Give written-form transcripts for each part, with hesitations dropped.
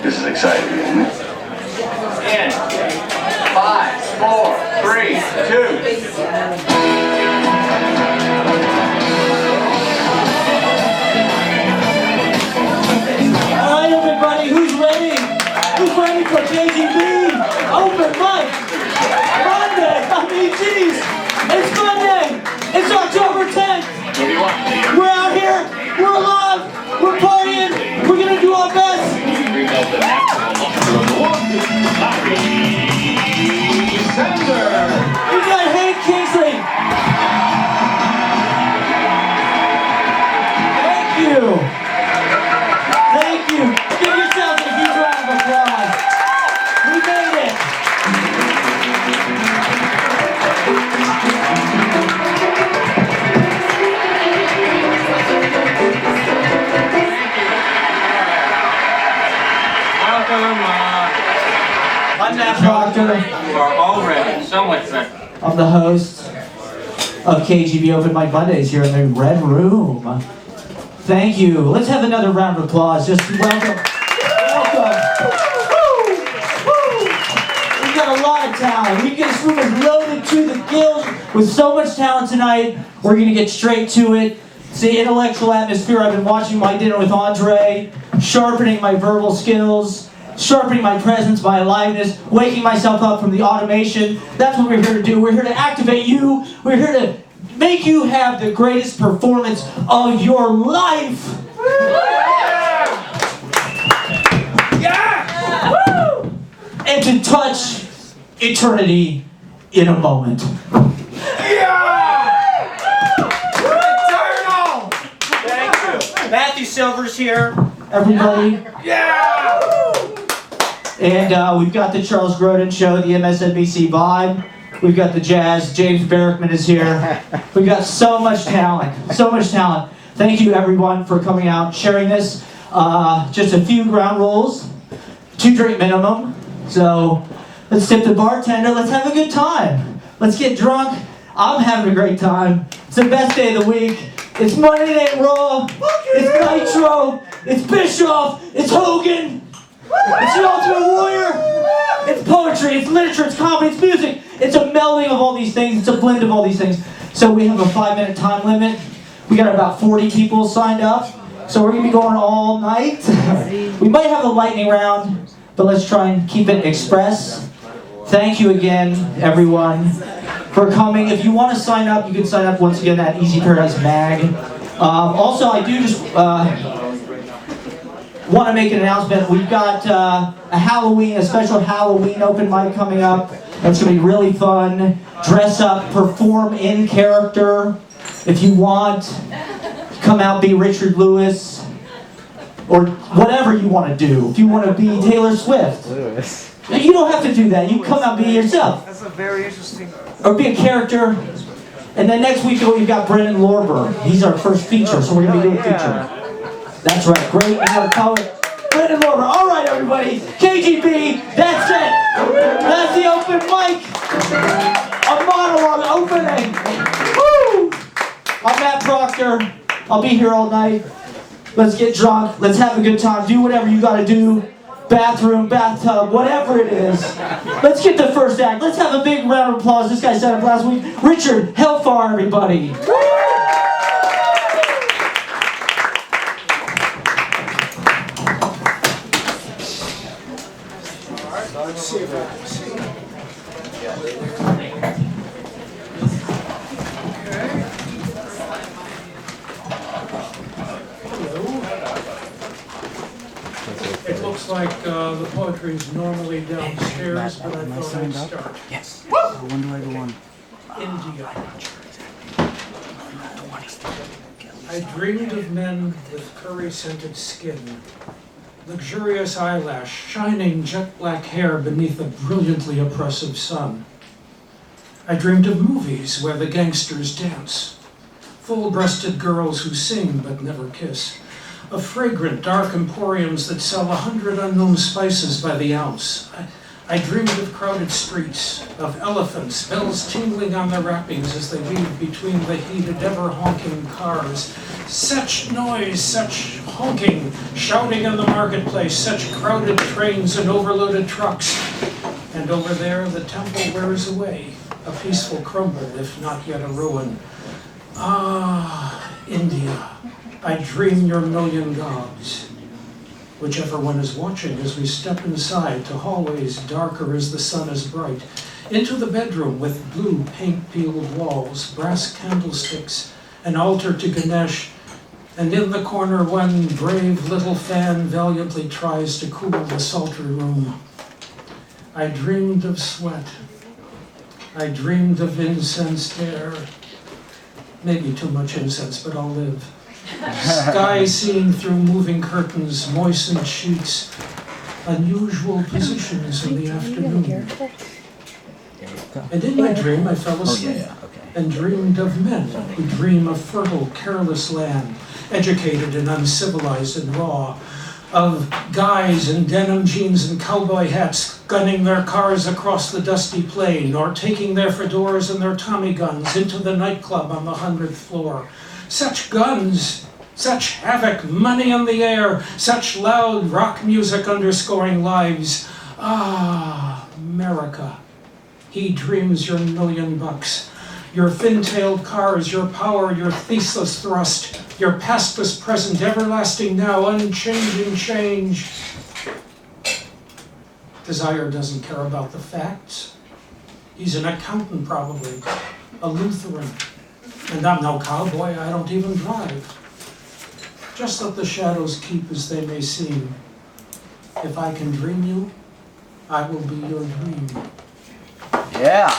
This is exciting, isn't it? In 5, 4, 3, 2. Alright everybody, who's ready? Who's ready for KGB? Open mic! Monday! I mean, geez! It's Monday! It's October 10th! We're out here! We're alive! We're partying! We're gonna do our best! We got Hank Kingsley! Thank you! Thank you! Give yourselves a huge round of applause! We made it! Welcome, I'm Matt Proctor. you are all ready. So much ready. I'm the host of KGB Open Mic Mondays here in the Red Room. Thank you. Let's have another round of applause. Just welcome. Welcome. Woo! Woo! We've got a lot of talent. This room is loaded to the gills with so much talent tonight. We're going to get straight to it. It's the intellectual atmosphere. I've been watching My Dinner with Andre, sharpening my verbal skills, sharpening my presence, my aliveness, waking myself up from the automation. That's what we're here to do. We're here to activate you. We're here to make you have the greatest performance of your life. Yeah! Woo! And to touch eternity in a moment. Matthew Silver's here, everybody. Yeah! And we've got the Charles Grodin Show, the MSNBC Vibe. We've got the Jazz. James Barrickman is here. We've got so much talent. So much talent. Thank you, everyone, for coming out, sharing this. Just a few ground rules. 2-drink minimum. So let's tip the bartender. Let's have a good time. Let's get drunk. I'm having a great time. It's the best day of the week. It's Monday Night Raw. It's Nitro. It's Bischoff. It's Hogan. It's the Ultimate Warrior. It's poetry. It's literature. It's comedy. It's music. It's a melding of all these things. It's a blend of all these things. So we have a 5-minute time limit. We got about 40 people signed up. So we're going to be going all night. We might have a lightning round, but let's try and keep it express. Thank you again, everyone, for coming. If you want to sign up, you can sign up once again at Easy Paradise Mag. Also, I do just want to make an announcement. We've got a special Halloween open mic coming up. That's going to be really fun. Dress up, perform in character. If you want, come out, be Richard Lewis, or whatever you want to do. If you want to be Taylor Swift. You don't have to do that. You can come out and be yourself. That's a very interesting... Or be a character. And then next week we've got Brendan Lorber. He's our first feature, so we're going to be doing a feature. That's right. Great. We got a poet. Brendan Lorber. All right, everybody. KGB. That's it. That's the open mic. A monologue opening. Woo! I'm Matt Proctor. I'll be here all night. Let's get drunk. Let's have a good time. Do whatever you got to do. Bathroom, bathtub, whatever it is. Let's get the first act. Let's have a big round of applause. This guy set up last week. Richard Hellfire, everybody. It looks like the poetry is normally downstairs, but I thought I'd start. Yes. When do I go on? India. I dreamed of men with curry-scented skin, luxurious eyelash, shining jet-black hair beneath a brilliantly oppressive sun. I dreamed of movies where the gangsters dance, full-breasted girls who sing but never kiss, of fragrant, dark emporiums that sell 100 unknown spices by the ounce. I dreamed of crowded streets, of elephants, bells tingling on their wrappings as they weave between the heated, ever-honking cars. Such noise, such honking, shouting in the marketplace, such crowded trains and overloaded trucks. And over there, the temple wears away, a peaceful crumble, if not yet a ruin. Ah, India, I dream your million gods. Whichever one is watching as we step inside to hallways darker as the sun is bright, into the bedroom with blue paint-peeled walls, brass candlesticks, an altar to Ganesh, and in the corner one brave little fan valiantly tries to cool the sultry room. I dreamed of sweat. I dreamed of incensed air. Maybe too much incense, but I'll live. Sky seen through moving curtains, moistened sheets, unusual positions in the afternoon. And in my dream I fell asleep and dreamed of men who dream of fertile, careless land, educated and uncivilized and raw, of guys in denim jeans and cowboy hats gunning their cars across the dusty plain, or taking their fedoras and their Tommy guns into the nightclub on the 100th floor. Such guns, such havoc, money in the air, such loud rock music underscoring lives. Ah, America. He dreams your $1,000,000, your fin-tailed cars, your power, your ceaseless thrust, your pastless present, everlasting now, unchanging change. Desire doesn't care about the facts. He's an accountant probably, a Lutheran. And I'm no cowboy, I don't even drive. Just let the shadows keep as they may seem. If I can dream you, I will be your dream. Yeah.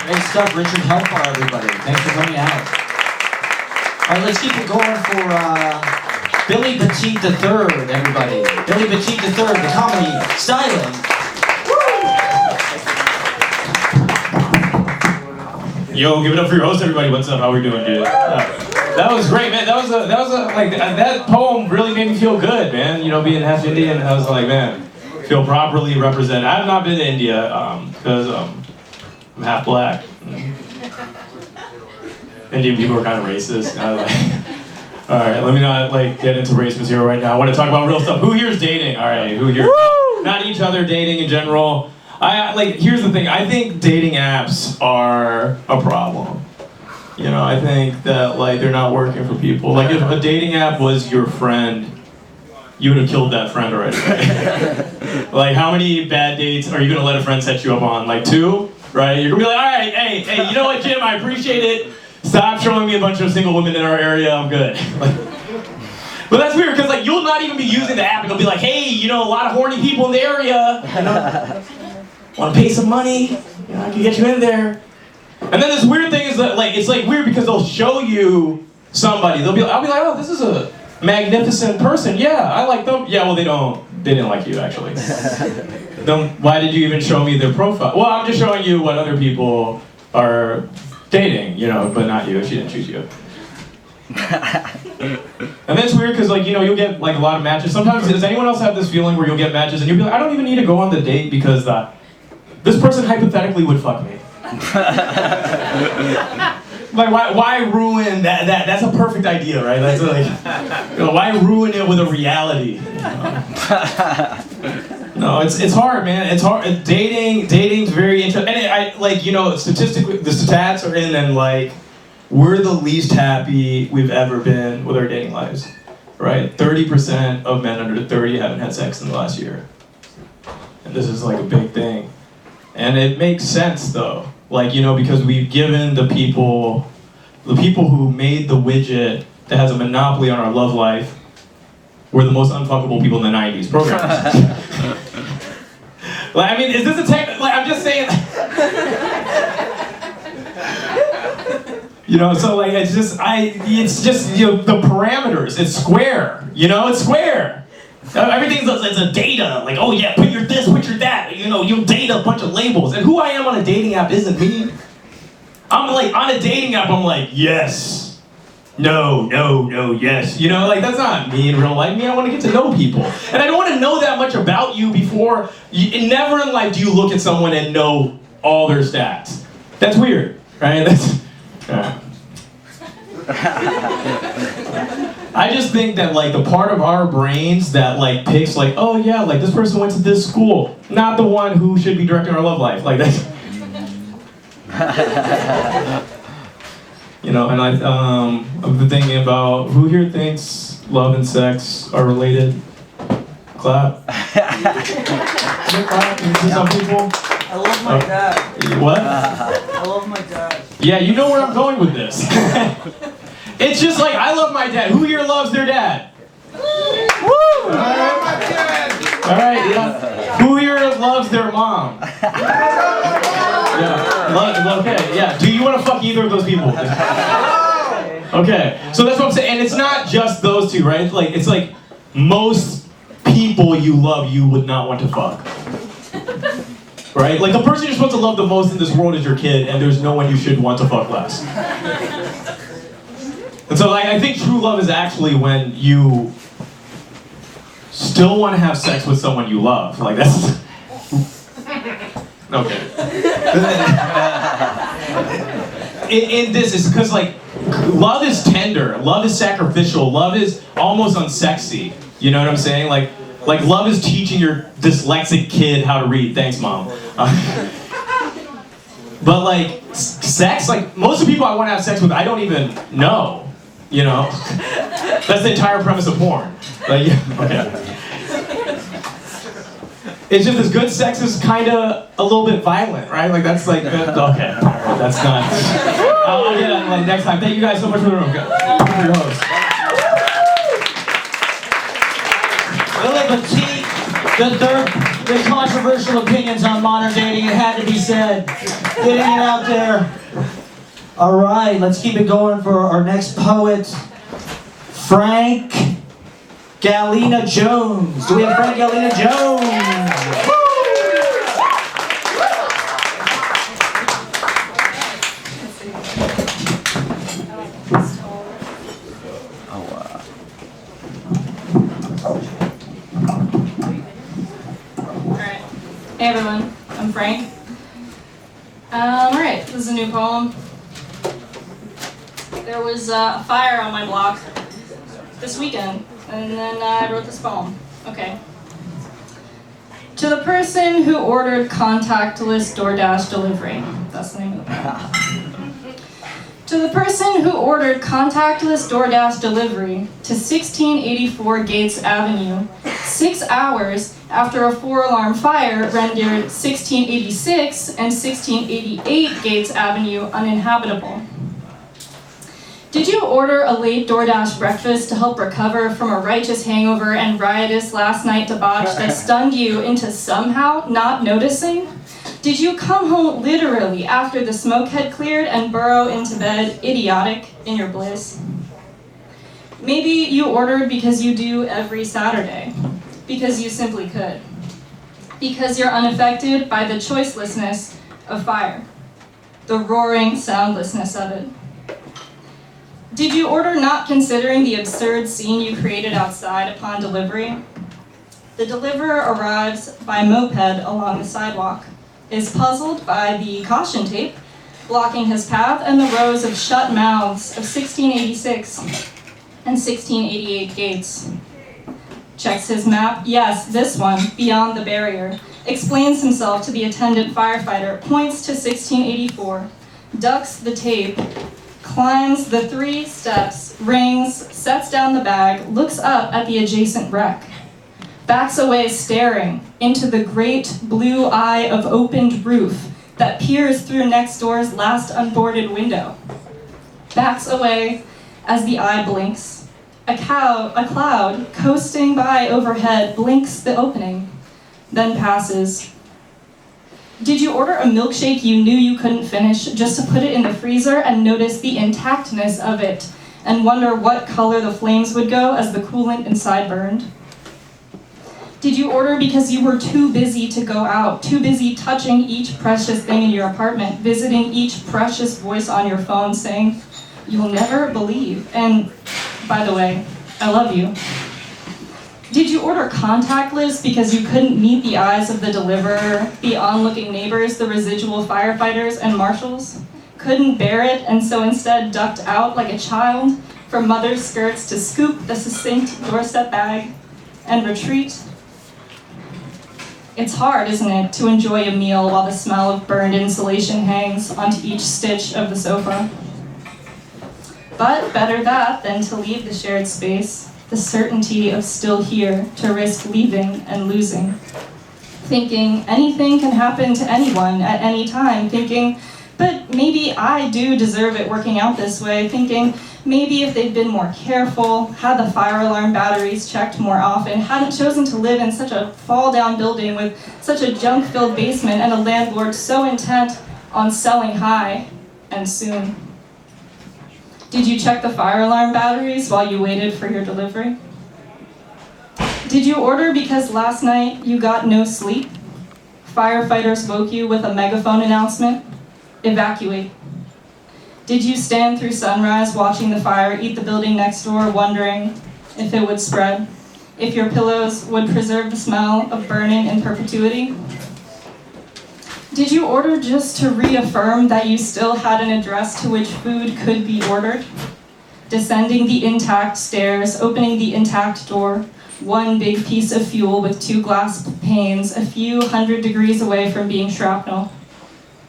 Great stuff, Richard Helfar, everybody. Thanks for coming out. All right, let's keep it going for Billy Petit III, everybody. Billy Petit III, the comedy styling. Yo, give it up for your host, everybody. What's up? How we doing, dude? That was great, man. That was like that poem really made me feel good, man. You know, being half Indian, I was like, man, feel properly represented. I've not been to India because I'm half black. Indian people are kind of racist. All right, let me not get into race material right now. I want to talk about real stuff. Who here is dating? All right, who here? Not each other, dating in general. Here's the thing. I think dating apps are a problem. You know, I think that they're not working for people. Like if a dating app was your friend, you would have killed that friend already. Like how many bad dates are you gonna let a friend set you up on? Like 2, right? You're gonna be like, all right, hey, you know what, Jim? I appreciate it. Stop showing me a bunch of single women in our area. I'm good. But that's weird because you'll not even be using the app and it'll be like, hey, you know, a lot of horny people in the area. You know, want to pay some money? You know, I can get you in there. And then this weird thing is that it's weird because they'll show you somebody. I'll be like, oh, this is a magnificent person. Yeah, I like them. Yeah, well, they didn't like you actually. Then why did you even show me their profile? Well, I'm just showing you what other people are dating, you know, but not you. She didn't choose you. And then it's weird because you'll get a lot of matches. Sometimes, does anyone else have this feeling where you'll get matches and you'll be like, I don't even need to go on the date because this person hypothetically would fuck me. Why ruin that? That's a perfect idea, right? That's why ruin it with a reality? You know? No, it's hard, man. It's hard. Dating's very interesting. And statistically, the stats are in, and we're the least happy we've ever been with our dating lives, right? 30% of men under 30 haven't had sex in the last year, and this is a big thing. And it makes sense though. Because we've given the people who made the widget that has a monopoly on our love life, were the most unfuckable people in the 90s programs. Is this a tech? I'm just saying. You know, so it's just the parameters. It's square. You know, it's square. Everything's a data. Oh yeah, put your this, put your that. You know, you'll date a bunch of labels. And who I am on a dating app isn't me. I'm on a dating app, I'm yes. No, yes. You know, that's not me in real life. Me, I want to get to know people. And I don't want to know that much about you before. Never in life do you look at someone and know all their stats. That's weird, right? Yeah. I just think that like the part of our brains that like picks like, oh yeah, like this person went to this school, not the one who should be directing our love life. Like that's you know, and I've been thinking about who here thinks love and sex are related. Clap. Clap. To some people. I love my dad. What? I love my dad. Yeah, you know where I'm going with this. It's just like, I love my dad. Who here loves their dad? Woo! Alright, yeah. Who here loves their mom? Yeah. Okay, yeah. Do you want to fuck either of those people? Okay, so that's what I'm saying. And it's not just those two, right? Like, it's like most people you love, you would not want to fuck. Right? Like, the person you're supposed to love the most in this world is your kid, and there's no one you should want to fuck less. And so, like, I think true love is actually when you still want to have sex with someone you love. Like, that's... Okay. In this is because, like, love is tender, love is sacrificial, love is almost unsexy. You know what I'm saying? Like love is teaching your dyslexic kid how to read. Thanks, Mom. But like sex, like most of the people I want to have sex with, I don't even know. You know, that's the entire premise of porn. Like, okay. It's just as good sex is kind of a little bit violent, right? Like that's like okay, that's not. I'll get it like next time. Thank you guys so much for the room. For your host. The controversial opinions on modern dating, it had to be said. Getting it out there. All right, let's keep it going for our next poet, Frank Galena Jones. Do we have Frank Galena Jones? Alright. Hey everyone, I'm Frank. Alright, this is a new poem. There was a fire on my block this weekend, and then I wrote this poem. Okay. To the person who ordered contactless DoorDash delivery. That's the name of the poem. To the person who ordered contactless DoorDash delivery to 1684 Gates Avenue, 6 hours after a 4-alarm fire rendered 1686 and 1688 Gates Avenue uninhabitable. Did you order a late DoorDash breakfast to help recover from a righteous hangover and riotous last night debauch that stunned you into somehow not noticing? Did you come home literally after the smoke had cleared and burrow into bed, idiotic in your bliss? Maybe you ordered because you do every Saturday, because you simply could, because you're unaffected by the choicelessness of fire, the roaring soundlessness of it. Did you order not considering the absurd scene you created outside upon delivery? The deliverer arrives by moped along the sidewalk, is puzzled by the caution tape blocking his path and the rows of shut mouths of 1686 and 1688 gates. Checks his map, yes, this one, beyond the barrier, explains himself to the attendant firefighter, points to 1684, ducks the tape, climbs the 3 steps, rings, sets down the bag, looks up at the adjacent wreck, backs away staring into the great blue eye of opened roof that peers through next door's last unboarded window. Backs away as the eye blinks. A cloud coasting by overhead blinks the opening, then passes. Did you order a milkshake you knew you couldn't finish just to put it in the freezer and notice the intactness of it and wonder what color the flames would go as the coolant inside burned? Did you order because you were too busy to go out, too busy touching each precious thing in your apartment, visiting each precious voice on your phone saying, "You'll never believe," and by the way, I love you? Did you order contactless because you couldn't meet the eyes of the deliverer, the onlooking neighbors, the residual firefighters and marshals? couldn't bear it and so instead ducked out like a child from mother's skirts to scoop the succinct doorstep bag and retreat? It's hard, isn't it, to enjoy a meal while the smell of burned insulation hangs onto each stitch of the sofa. But better that than to leave the shared space, the certainty of still here to risk leaving and losing. Thinking anything can happen to anyone at any time, thinking, but maybe I do deserve it working out this way, thinking maybe if they'd been more careful, had the fire alarm batteries checked more often, hadn't chosen to live in such a fall-down building with such a junk-filled basement and a landlord so intent on selling high and soon. Did you check the fire alarm batteries while you waited for your delivery? Did you order because last night you got no sleep? Firefighters woke you with a megaphone announcement? Evacuate. Did you stand through sunrise watching the fire eat the building next door, wondering if it would spread? If your pillows would preserve the smell of burning in perpetuity? Did you order just to reaffirm that you still had an address to which food could be ordered? Descending the intact stairs, opening the intact door, one big piece of fuel with 2 glass panes, a few hundred degrees away from being shrapnel.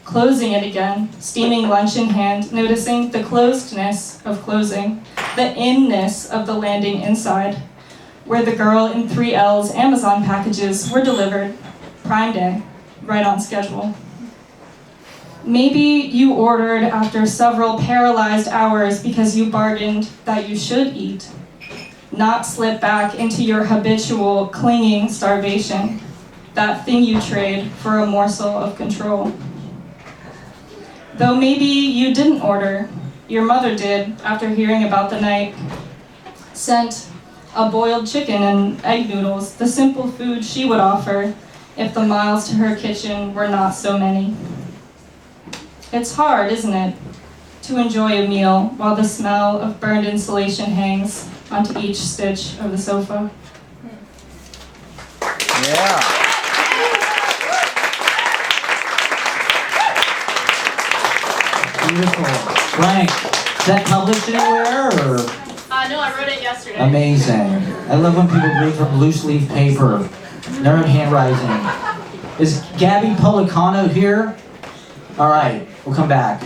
Closing it again, steaming lunch in hand, noticing the closedness of closing, the inness of the landing inside, where the girl in 3L's Amazon packages were delivered, Prime Day, right on schedule. Maybe you ordered after several paralyzed hours because you bargained that you should eat, not slip back into your habitual clinging starvation, that thing you trade for a morsel of control. Though maybe you didn't order, your mother did after hearing about the night. Sent a boiled chicken and egg noodles, the simple food she would offer if the miles to her kitchen were not so many. It's hard, isn't it, to enjoy a meal while the smell of burned insulation hangs onto each stitch of the sofa. Yeah. Beautiful. Frank, is that published anywhere or? No, I wrote it yesterday. Amazing. I love when people read from loose leaf paper. Their own handwriting. Is Gabby Policano here? All right, we'll come back.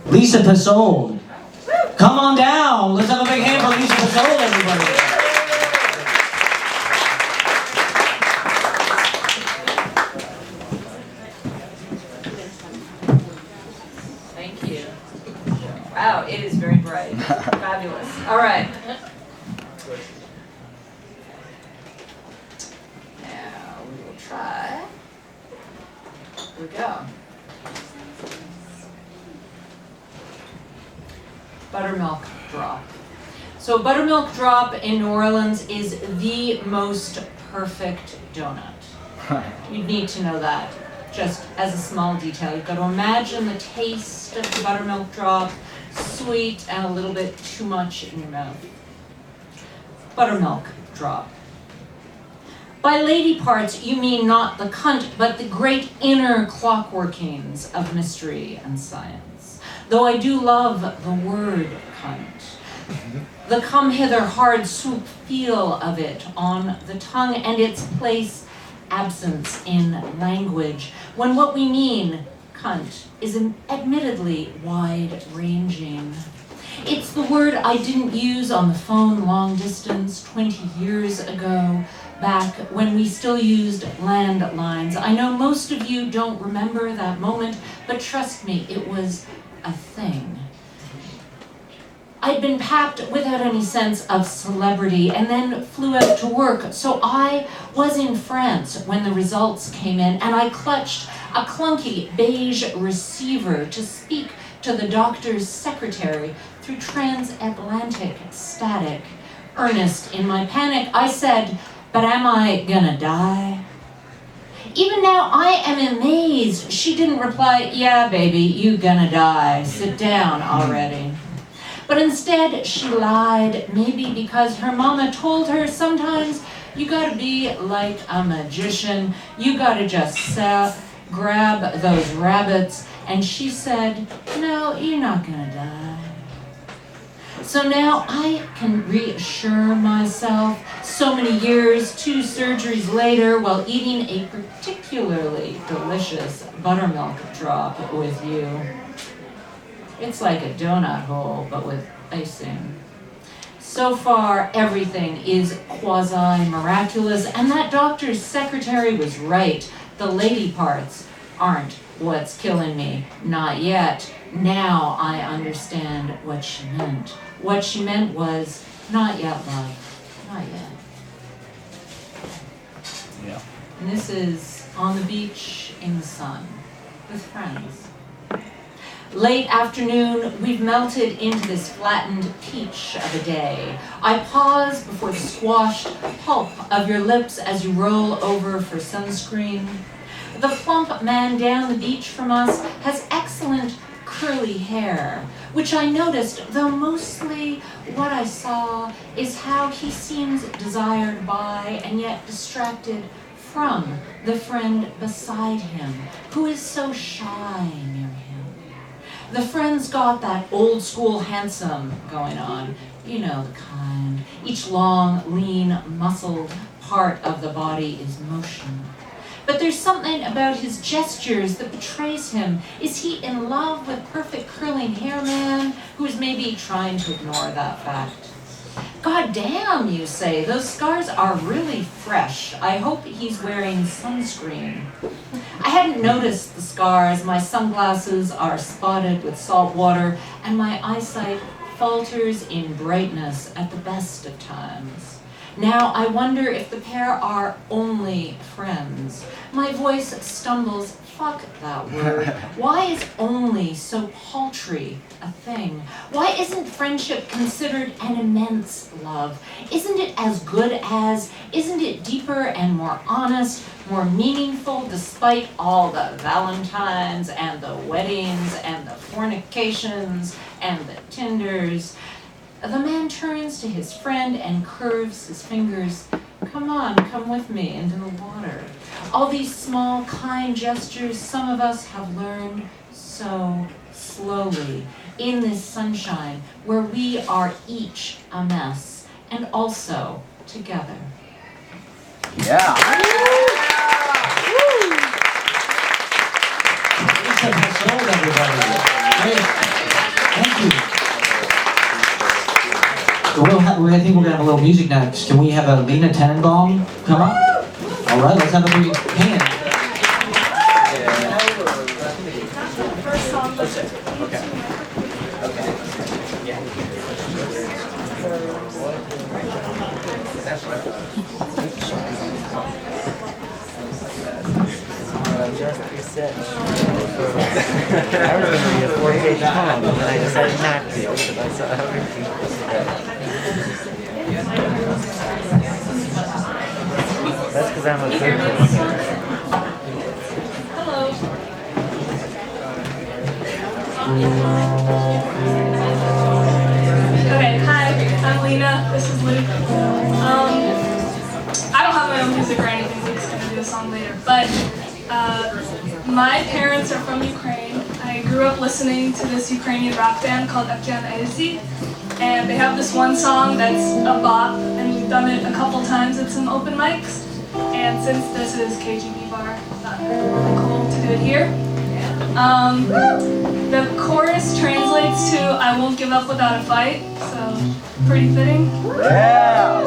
Lisa Passold. Come on down. Let's have a big hand for Lisa Passold, everybody. Thank you. Wow, it is very bright. Fabulous. All right. Now we will try. Here we go. Buttermilk drop. So buttermilk drop in New Orleans is the most perfect donut. You need to know that. Just as a small detail, you've got to imagine the taste of the buttermilk drop, sweet and a little bit too much in your mouth. Buttermilk drop. By lady parts, you mean not the cunt, but the great inner clockworkings of mystery and science. Though I do love the word cunt. The come hither hard swoop feel of it on the tongue and its place absence in language, when what we mean, cunt, is admittedly wide-ranging. It's the word I didn't use on the phone long distance 20 years ago, back when we still used landlines. I know most of you don't remember that moment, but trust me, it was a thing. I'd been papped without any sense of celebrity and then flew out to work. So I was in France when the results came in and I clutched a clunky beige receiver to speak to the doctor's secretary through transatlantic static. Earnest in my panic, I said, "But am I gonna die?" Even now I am amazed. She didn't reply, "Yeah, baby, you gonna die. Sit down already." But instead, she lied, maybe because her mama told her sometimes you gotta be like a magician. You gotta just grab those rabbits And she said, no, you're not gonna die. So now I can reassure myself, so many years, 2 surgeries later, while eating a particularly delicious buttermilk drop with you. It's like a donut hole, but with icing. So far, everything is quasi-miraculous, and that doctor's secretary was right. The lady parts aren't what's killing me. Not yet. Now I understand what she meant. What she meant was, not yet, love. Not yet. Yeah. And this is on the beach in the sun with friends. Late afternoon, we've melted into this flattened peach of a day. I pause before the squashed pulp of your lips as you roll over for sunscreen. The plump man down the beach from us has excellent curly hair, which I noticed, though mostly what I saw is how he seems desired by and yet distracted from the friend beside him, who is so shy near him. The friend's got that old school handsome going on, you know the kind. Each long, lean, muscled part of the body is motion. But there's something about his gestures that betrays him. Is he in love with perfect curling hair man who is maybe trying to ignore that fact? God damn, you say, those scars are really fresh. I hope he's wearing sunscreen. I hadn't noticed the scars. My sunglasses are spotted with salt water, and my eyesight falters in brightness at the best of times. Now I wonder if the pair are only friends. My voice stumbles. Fuck that word. Why is only so paltry a thing? Why isn't friendship considered an immense love? Isn't it as good as? Isn't it deeper and more honest, more meaningful despite all the Valentines and the weddings and the fornications and the Tinders? The man turns to his friend and curves his fingers. Come on, come with me into the water. All these small, kind gestures some of us have learned so slowly in this sunshine where we are each a mess and also together. Yeah. Lisa Passold, everybody. Great. Thank you. So I think we're gonna have a little music next. Can we have a Lena Tenenbaum come up? All right, let's have a big hand. Just reset. I was going to read a 4-page poem, but I decided not to. So that's everything. That's because I'm a good person. Hello. Okay, hi, I'm Lena. This is Luke. I don't have my own music or anything. Luke's gonna do a song later, but my parents are from Ukraine. I grew up listening to this Ukrainian rock band called Okean Elzy, and they have this one song that's a bop, and we've done it a couple times at some open mics. And since this is KGB bar, I thought it would be really cool to do it here. The chorus translates to "I won't give up without a fight," so pretty fitting. Yeah.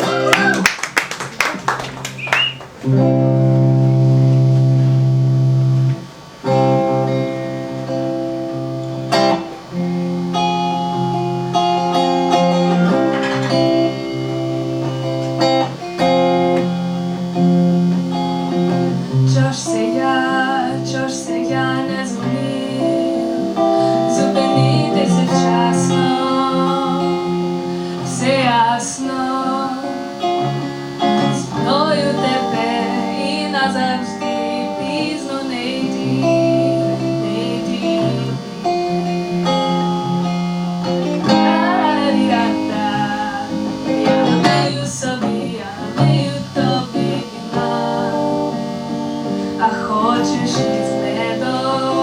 Хочеш із медом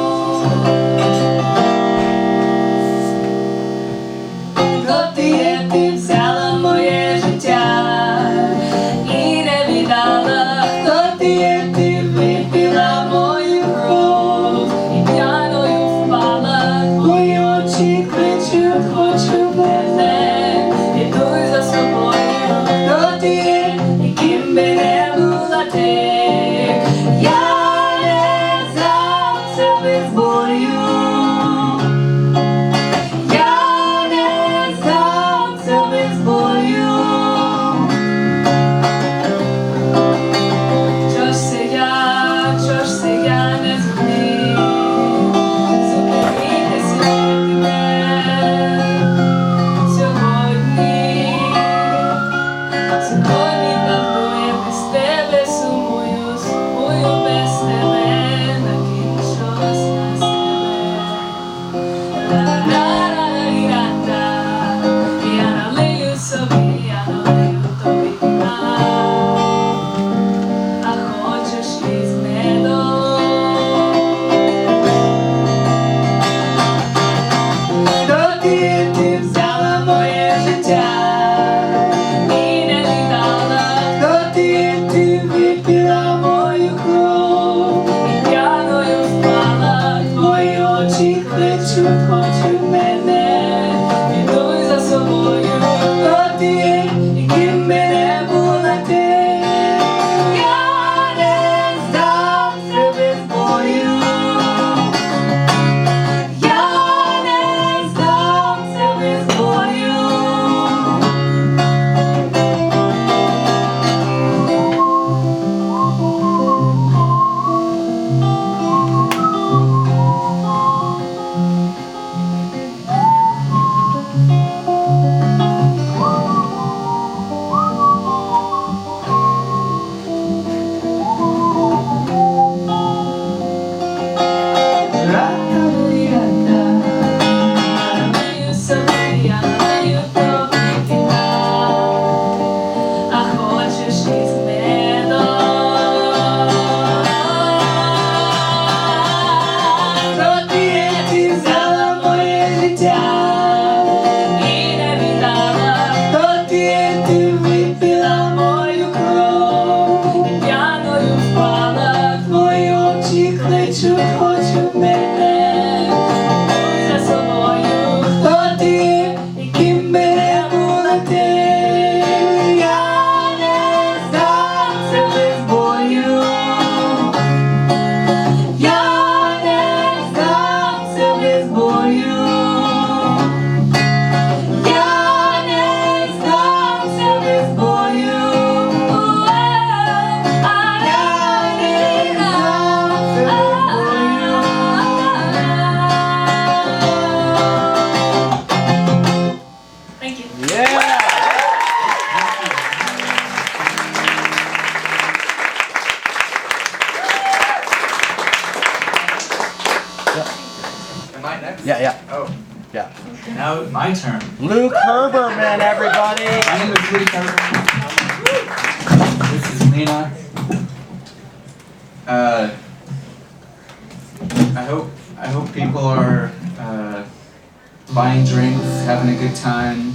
Yeah, yeah. Oh. Yeah. Now my turn. Luke Herberman, everybody. My name is Luke Herberman. This is Lena. I hope people are buying drinks, having a good time,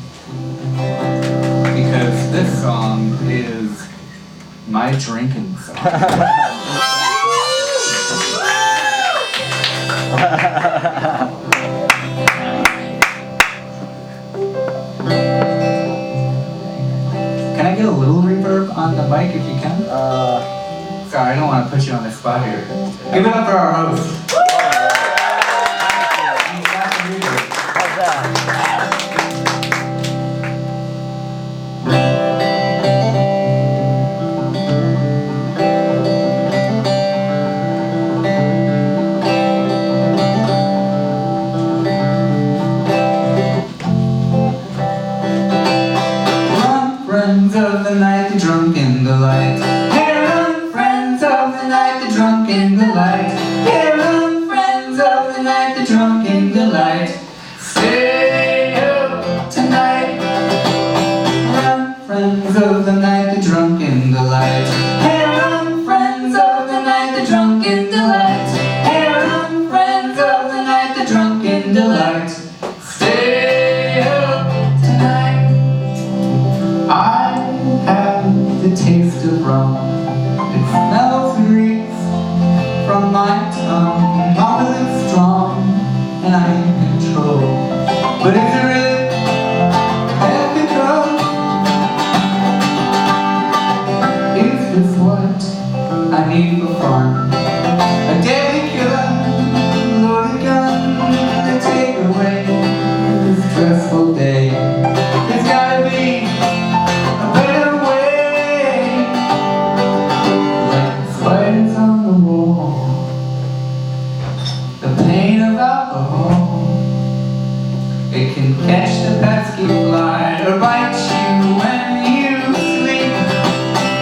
because this song is my drinking song. Can I get a little reverb on the mic if you can? Sorry, I don't want to put you on the spot here. Give it up for our host. How's that? Friends of the night, the drunk in the light. Hey, run, friends of the night, the drunk in the light. Hey, run, friends of the night, the drunk in the light. Stay up tonight. Run, friends of the night, the drunk in the light. Hey, run, friends of the night, the drunk in the light. Hey, run, friends of the night, the drunk in the light. Stay up tonight. I have the taste of rum. It smells grease from my tongue. I'm really strong and I'm in control. But is it really head control? Is this what I need for fun? A deadly killer, loaded gun to take away this stressful day. It's gotta be a better way. Like spiders on the wall, the pain of alcohol, it can catch the pesky fly or bite you when you sleep.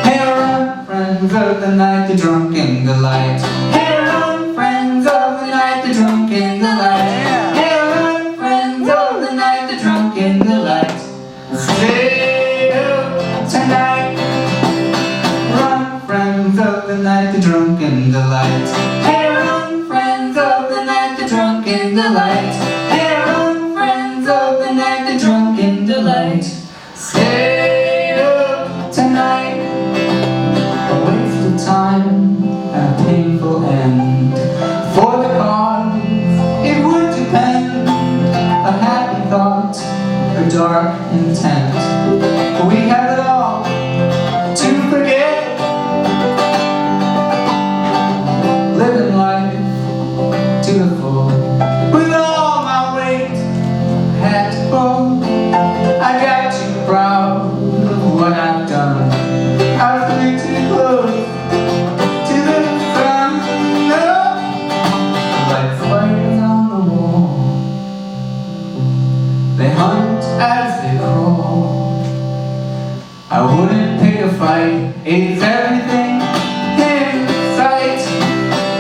Hey, run, friends of the night, the drunk in the light. Hey, run, friends of the night, the drunk in the light. Hey, run, friends of the night, the drunk in the light. Stay up tonight. Run, friends of the night, the drunk in the light. Hey, run, friends of the night, the drunk in the light. Hey, run, friends of the night, the drunk in the light. Stay up tonight, a waste of time and a painful end. For the cause, it would depend, a happy thought, a dark intent. But we have it all to forget, living life to the full. With all my weight, had to fall. I got too proud of what I've done. I flew too close to the sun. Like spiders on the wall, they hunt as they crawl. I wouldn't pick a fight, it's everything in sight.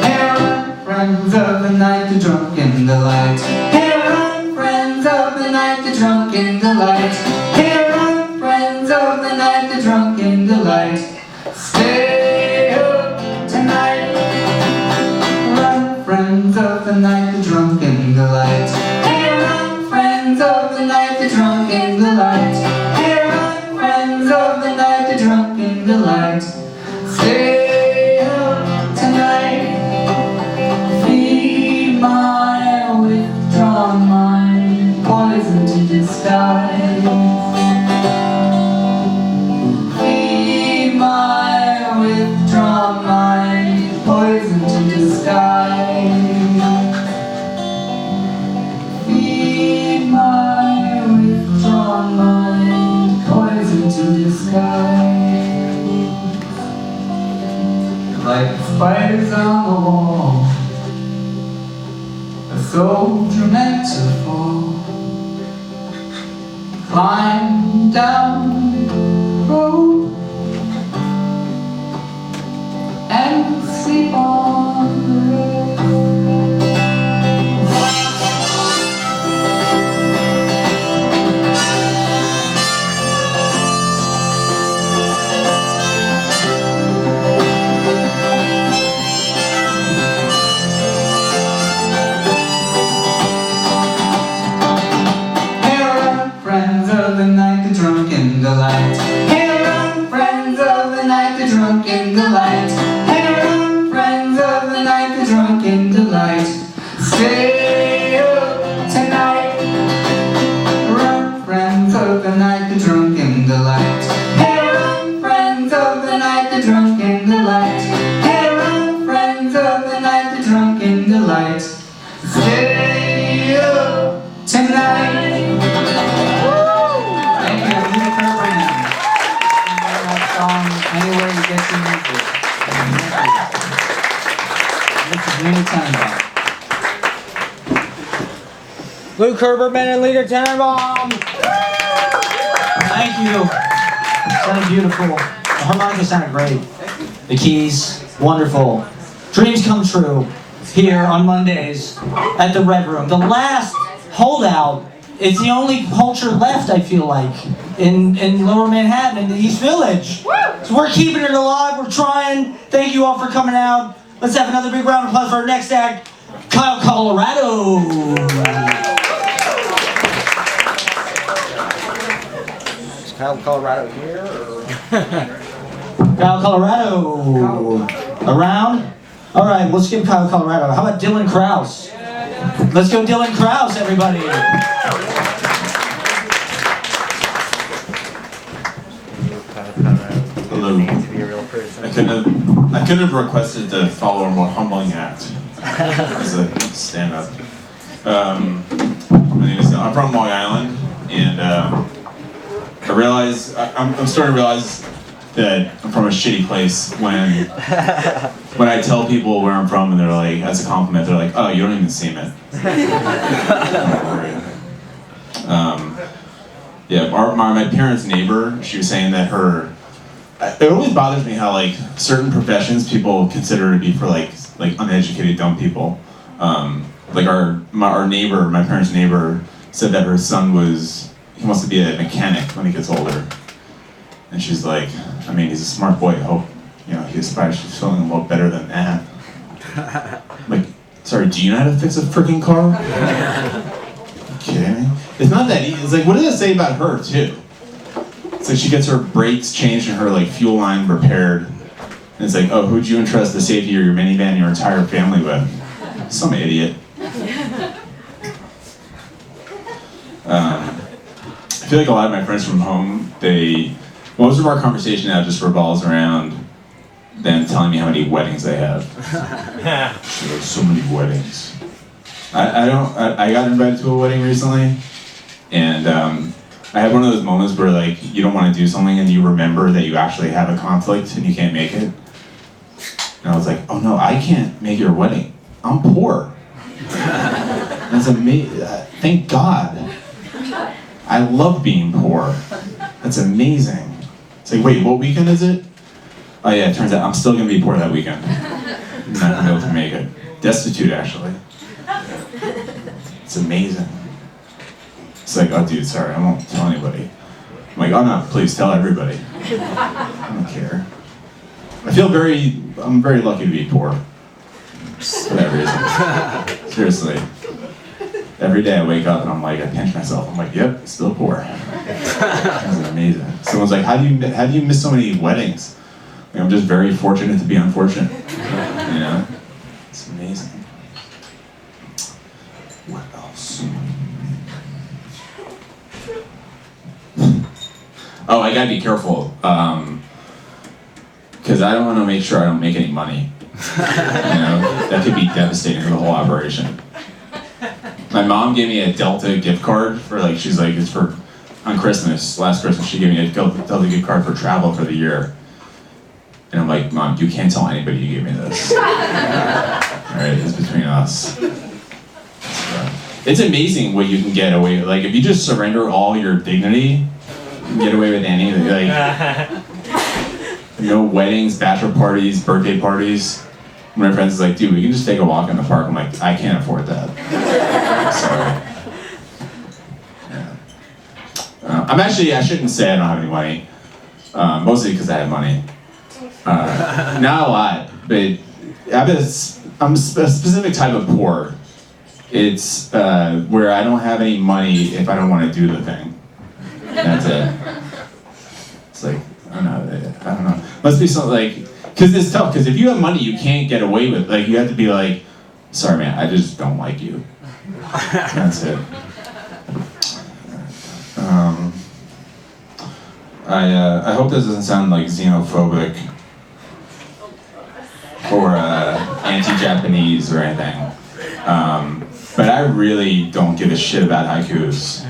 Here run friends of the night, the drunk in the light. Here run friends of the night, the drunk in the light. Here run friends of the night, the drunk in the light. Stay up tonight. Run friends of the night, the drunk in the light. Here run friends of the night, the drunk in the light. Here run friends of the night, the drunk in the light. Stay up tonight. Feed my withdrawn mind, poison to disguise. Feed my withdrawn mind, poison to disguise. Feed my withdrawn mind, poison to disguise. Like spiders on the wall, a soldier meant to fall. Climb down the road and sleep on the road. Here run friends of the night, the drunk in the light. Here run friends of the night, the drunk in the light. Here run friends of the night, the drunk in the light. Stay up tonight. Run friends of the night, the drunk in the light. Here run friends of the night, the drunk in the light. Here run friends of the night, the drunk in the light. Stay up tonight. Thank you, Lena Kerr-Brand. Sing that song anywhere you get your music. This is Lena Tannenbaum. Lou Kerberman and Lena Tannenbaum. Thank you. Sounded beautiful. The harmonica sounded great. The keys, wonderful. Dreams come true here on Mondays at the Red Room. The last holdout. It's the only culture left, I feel like, in Lower Manhattan, in the East Village. So we're keeping it alive. We're trying. Thank you all for coming out. Let's have another big round of applause for our next act, Kyle Colorado. Is Kyle Colorado here? Or? Kyle Colorado. Around? All right, let's give Kyle Colorado. How about Dylan Krause? Let's go Dylan Krause, everybody. Hello. To be a real person. I couldn't have requested to follow a more humbling act as a stand-up. My name is I'm from Long Island, and I realize I'm starting to realize that I'm from a shitty place when I tell people where I'm from, and they're like, as a compliment, they're like, "Oh, you don't even seem it." Yeah, my parents' neighbor, she was saying that it always bothers me how like certain professions people consider to be for like uneducated dumb people. Like our neighbor, my parents' neighbor, said that her son he wants to be a mechanic when he gets older. And she's like, I mean, he's a smart boy. I hope, he aspires to something a little better than that. Like, sorry, do you know how to fix a freaking car? Are you kidding me? It's not that easy. It's like, what does it say about her, too? It's like she gets her brakes changed and her like fuel line repaired. And it's like, oh, who'd you entrust the safety of your minivan and your entire family with? Some idiot. I feel like a lot of my friends from home, most of our conversation now just revolves around them telling me how many weddings they have. So many weddings. I got invited to a wedding recently, and I had one of those moments where like you don't want to do something and you remember that you actually have a conflict and you can't make it. And I was like, oh no, I can't make your wedding. I'm poor. That's amazing. Thank God. I love being poor. That's amazing. It's like, wait, what weekend is it? Oh yeah, it turns out I'm still gonna be poor that weekend. I'm not gonna be able to make it. Destitute, actually. It's amazing. It's like, oh dude, sorry, I won't tell anybody. I'm like, oh no, please tell everybody. I don't care. I'm very lucky to be poor. For that reason. Seriously. Every day I wake up and I'm like, I pinch myself. I'm like, yep, still poor. That's amazing. Someone's like, how do you miss so many weddings? Like, I'm just very fortunate to be unfortunate. You know? It's amazing. What else? Oh, I gotta be careful. Because I don't want to make sure I don't make any money. You know? That could be devastating for the whole operation. My mom gave me a Delta gift card for like, she's like, it's for, on Christmas, last Christmas, she gave me a Delta gift card for travel for the year. And I'm like, Mom, you can't tell anybody you gave me this. Alright, it's between us. It's amazing what you can get away with. Like, if you just surrender all your dignity, you can get away with anything. Like, you know, weddings, bachelor parties, birthday parties. My friends is like, dude, we can just take a walk in the park. I'm like, I can't afford that. Sorry. Yeah. I shouldn't say I don't have any money. Mostly because I have money. Not a lot, but I'm a specific type of poor. It's where I don't have any money if I don't want to do the thing. That's it. It's like, I don't know. Must be something like, because it's tough, because if you have money, you can't get away with, like, you have to be like, sorry man, I just don't like you. That's it. I hope this doesn't sound like xenophobic or anti-Japanese or anything. But I really don't give a shit about haikus.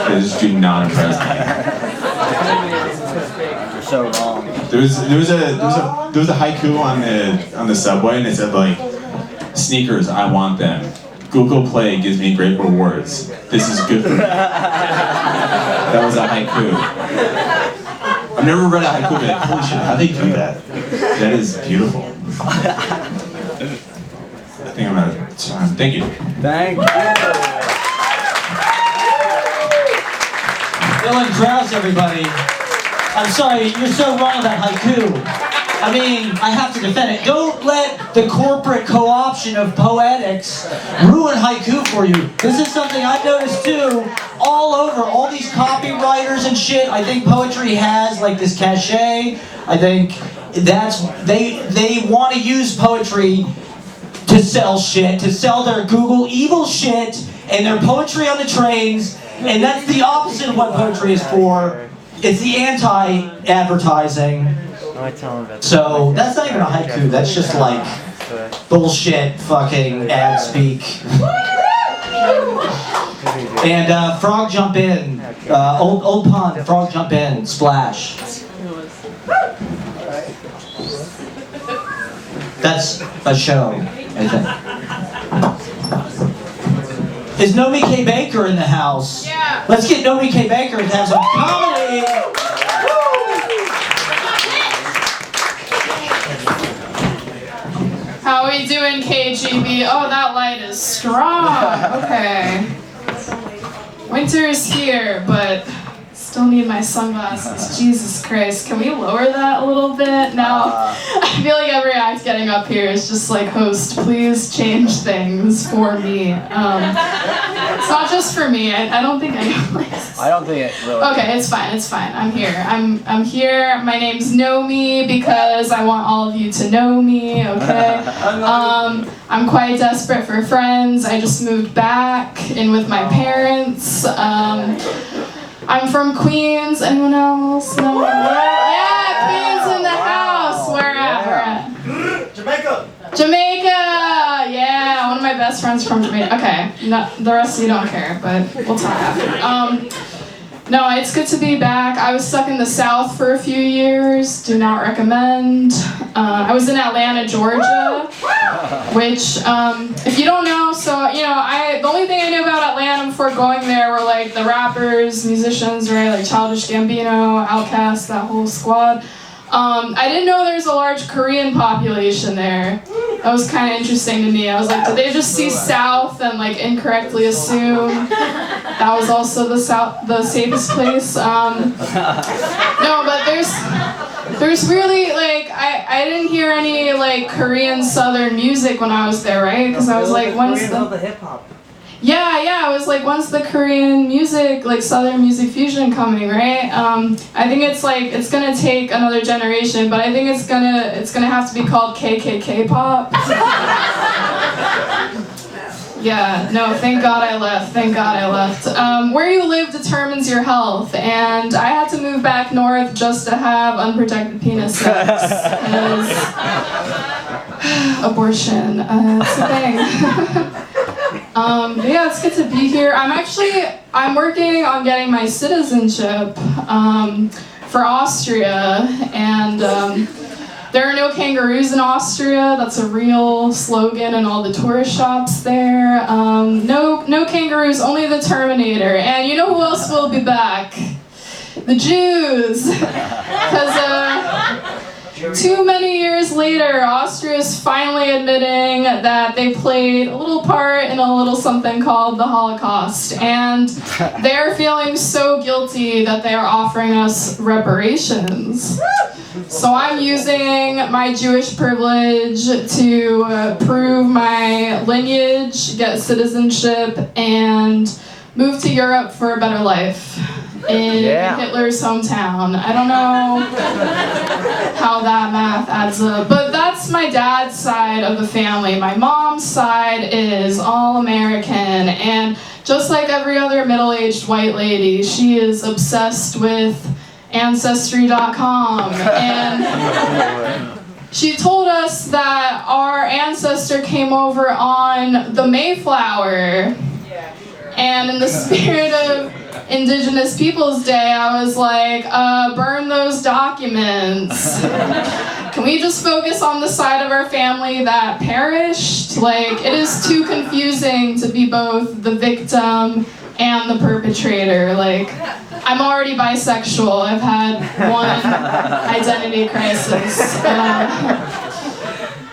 They just do not impress me. You're so wrong. There was a haiku on the subway, and it said like, sneakers, I want them. Google Play gives me great rewards. This is good for me. That was a haiku. I've never read a haiku, but holy shit, how they do that? That is beautiful. I think I'm out of time. Thank you. Thank you. Dylan Krause, everybody. I'm sorry, you're so wrong about haiku. I mean, I have to defend it. Don't let the corporate co-option of poetics ruin haiku for you. This is something I've noticed too, all over, all these copywriters and shit. I think poetry has like this cachet. I think they want to use poetry to sell shit, to sell their Google evil shit and their poetry on the trains, and that's the opposite of what poetry is for. It's the anti-advertising. So that's not even a haiku, that's just like bullshit fucking ad speak. And frog jump in, old pun, frog jump in, splash. That's a show, I think. Is Nomi K. Baker in the house? Yeah. Let's get Nomi K. Baker to have some comedy. How we doing, KGB? Oh, that light is strong. Okay. Winter is here, but Still need my sunglasses. Jesus Christ. Can we lower that a little bit? Now, I feel like every act getting up here is just like, host, please change things for me. It's not just for me. I don't think I know this. I don't think it really. Okay, it's fine. I'm here. I'm here. My name's Nomi because I want all of you to know me, okay? I'm quite desperate for friends. I just moved back in with my parents. I'm from Queens. Anyone else? No? Yeah, Queens in the house. Where at? Jamaica. Jamaica! Yeah, one of my best friends from Jamaica. Okay, no, the rest of you don't care, but we'll talk after. No, it's good to be back. I was stuck in the South for a few years. Do not recommend. I was in Atlanta, Georgia, which, if you don't know, so, you know, the only thing I knew about Atlanta before going there were, like, the rappers, musicians, right, like Childish Gambino, Outkast, that whole squad. I didn't know there's a large Korean population there. That was kind of interesting to me. I was like, did they just see South and like incorrectly assume that was also the safest place? No, but there's really like I didn't hear any like Korean Southern music when I was there, right? Because I was like, when's the hip hop? Yeah, I was like, when's the Korean music, like Southern music fusion coming, right? I think it's gonna take another generation, but I think it's gonna have to be called KKK pop. Yeah, no, thank God I left. Where you live determines your health, and I had to move back north just to have unprotected penis sex. 'Cause abortion, it's a thing. Yeah, it's good to be here. I'm working on getting my citizenship for Austria, and there are no kangaroos in Austria. That's a real slogan in all the tourist shops there. No kangaroos, only the Terminator. And you know who else will be back? The Jews. Because too many years later, Austria is finally admitting that they played a little part in a little something called the Holocaust. And they're feeling so guilty that they are offering us reparations. So I'm using my Jewish privilege to prove my lineage, get citizenship, and move to Europe for a better life in Hitler's hometown. I don't know how that math adds up, but that's my dad's side of the family. My mom's side is all American, and just like every other middle-aged white lady, she is obsessed with Ancestry.com, and she told us that our ancestor came over on the Mayflower, and in the spirit of Indigenous Peoples Day, I was like, burn those documents. Can we just focus on the side of our family that perished? Like, it is too confusing to be both the victim and the perpetrator. Like, I'm already bisexual. I've had one identity crisis.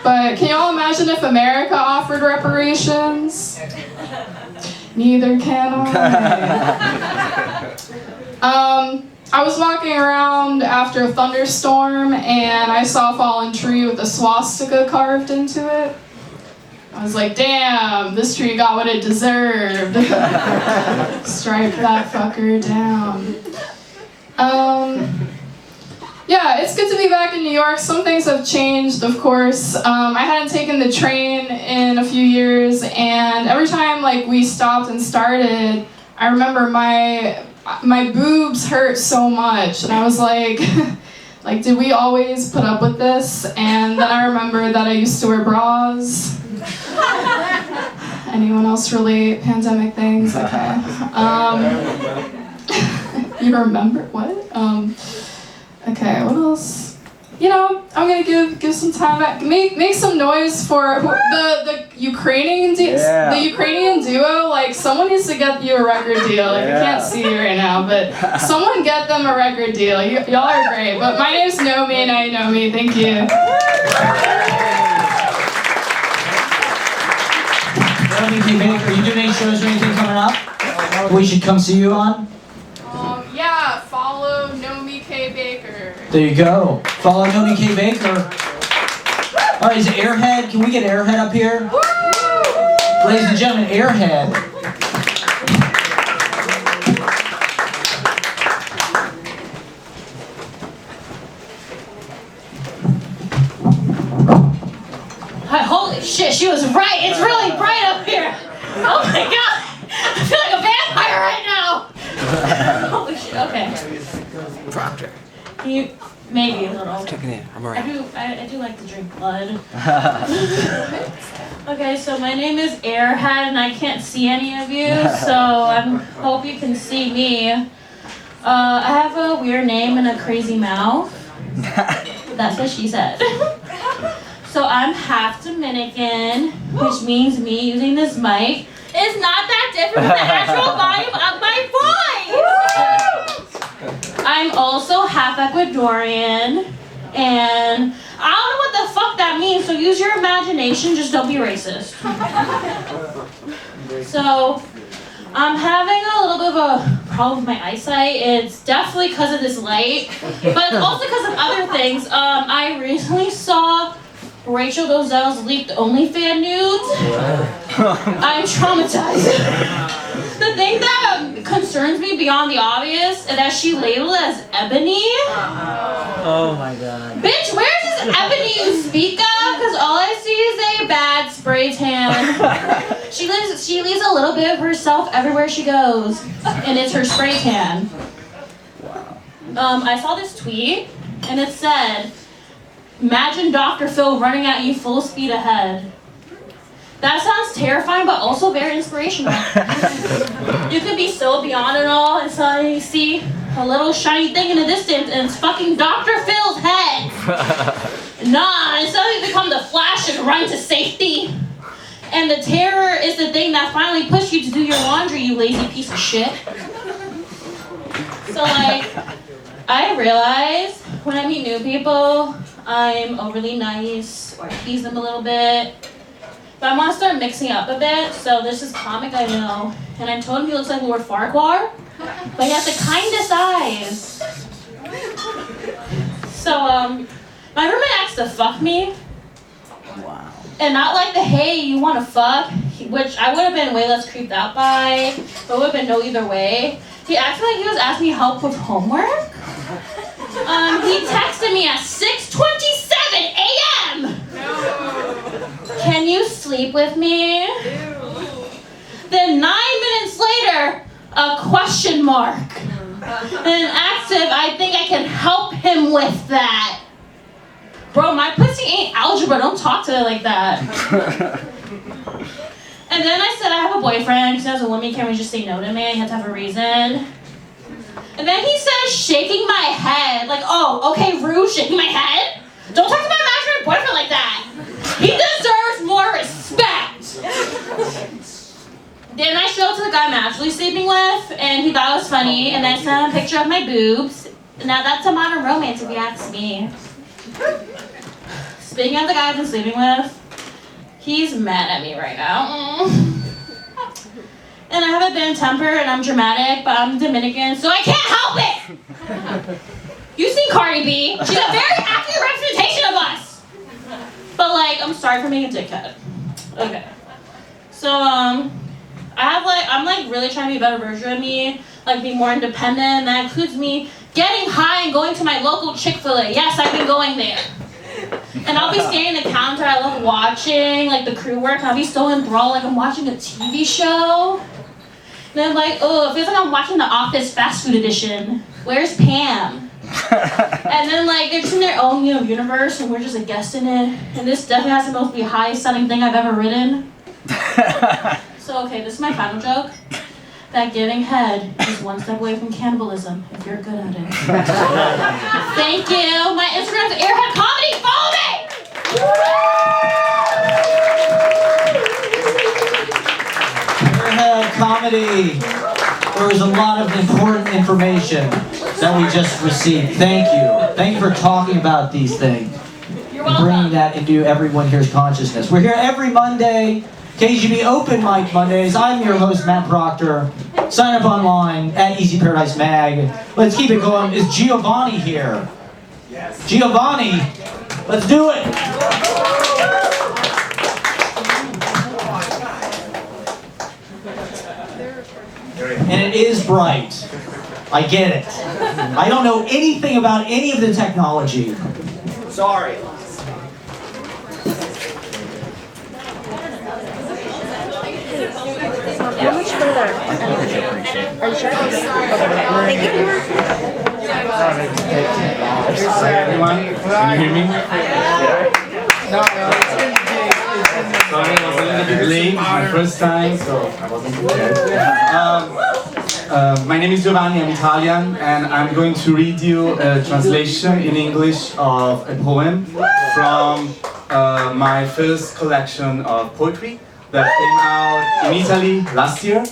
But can you all imagine if America offered reparations? Neither can I. I was walking around after a thunderstorm and I saw a fallen tree with a swastika carved into it. I was like, damn, this tree got what it deserved. Strike that fucker down. Yeah, it's good to be back in New York. Some things have changed, of course. I hadn't taken the train in a few years, and every time like we stopped and started, I remember my boobs hurt so much, and I was like, did we always put up with this? And then I remember that I used to wear bras. Anyone else relate? Pandemic things? Okay. You remember what? Okay, what else? You know, I'm gonna give some time back. Make some noise for the Ukrainian the Ukrainian duo. Like, someone needs to get you a record deal. Like, I can't see you right now, but someone get them a record deal. Y'all are great. But my name's Nomi, and I know me. Thank you. Nomi K. Baker, are you doing any shows or anything coming up we should come see you on? Yeah, There you go. Follow Toby K. Baker. All right, is Airhead? Can we get Airhead up here? Ladies and gentlemen, Airhead. Holy shit, she was right. It's really bright up here. Oh my god. I feel like a vampire right now. Holy shit, okay. Dropped her. You, maybe a little. Check it in. I'm I around. I do like to drink blood. Okay, so my name is Airhead and I can't see any of you, so I hope you can see me. I have a weird name and a crazy mouth. That's what she said. So I'm half Dominican, which means me using this mic is not that different from the actual volume of my voice. I'm also half Ecuadorian, and I don't know what the fuck that means, so use your imagination, just don't be racist. So I'm having a little bit of a problem with my eyesight. It's definitely because of this light, but it's also because of other things. I recently saw Rachel Dolezal's leaked OnlyFans nudes. I'm traumatized. The thing that concerns me beyond the obvious is that she labeled as ebony. Oh my god. Bitch, where's this ebony you speak of? Because all I see is a bad spray tan. She leaves a little bit of herself everywhere she goes, and it's her spray tan. I saw this tweet, and it said, "Imagine Dr. Phil running at you full speed ahead." That sounds terrifying, but also very inspirational. You could be so beyond it all, and suddenly you see a little shiny thing in the distance, and it's fucking Dr. Phil's head. Nah, and suddenly you become the Flash and run to safety. And the terror is the thing that finally pushed you to do your laundry, you lazy piece of shit. So, like, I realize when I meet new people, I'm overly nice or tease them a little bit. But I want to start mixing up a bit. So there's this comic I know, and I told him he looks like Lord Farquhar, but he has the kindest eyes. So my roommate asked to fuck me. Wow. And not like the hey, you want to fuck, which I would have been way less creeped out by, but would have been no either way. He acted like he was asking me help with homework. He texted me at 6:27 a.m. Can you sleep with me? Then 9 minutes later, a question mark. And active, I think I can help him with that. Bro, my pussy ain't algebra, don't talk to it like that. And then I said I have a boyfriend, because as a woman you can't really just say no to me, you have to have a reason. And then he says, shaking my head, like, oh, okay, rude, shaking my head? Don't talk to my imaginary boyfriend like that. He deserves more respect. Then I showed up to the guy I'm actually sleeping with, and he thought it was funny, and I sent him a picture of my boobs. Now that's a modern romance if you ask me. Speaking of the guy I've been sleeping with, he's mad at me right now. And I have a bad temper and I'm dramatic, but I'm Dominican, so I can't help it! You've seen Cardi B. She's a very accurate representation of us! But like, I'm sorry for being a dickhead. Okay. So, I'm like really trying to be a better version of me, like be more independent. That includes me getting high and going to my local Chick-fil-A. Yes, I've been going there. And I'll be standing at the counter, I love watching like the crew work, and I'll be so enthralled like I'm watching a TV show. And I'm like, oh, it feels like I'm watching The Office Fast Food Edition. Where's Pam? And then like they're just in their own universe and we're just a guest in it. And this definitely has the most high sounding thing I've ever written. So okay, this is my final joke. That giving head is one step away from cannibalism if you're good at it. Thank you. My Instagram's Airhead Comedy. Follow me! Airhead Comedy. There was a lot of important information that we just received. Thank you. Thank you for talking about these things. You're welcome. Bringing that into everyone here's consciousness. We're here every Monday. KGB Open Mic Mondays. I'm your host, Matt Proctor. Sign up online at Easy Paradise Mag. Let's keep it going. Is Giovanni here? Giovanni, let's do it. And it is bright. I get it. I don't know anything about any of the technology. Sorry. How much further? Are you sure? Thank you. Hi everyone, can you hear me? No, sorry, I was a little bit late. It's my first time, so I wasn't prepared. My name is Giovanni, I'm Italian, and I'm going to read you a translation in English of a poem from my first collection of poetry that came out in Italy last year.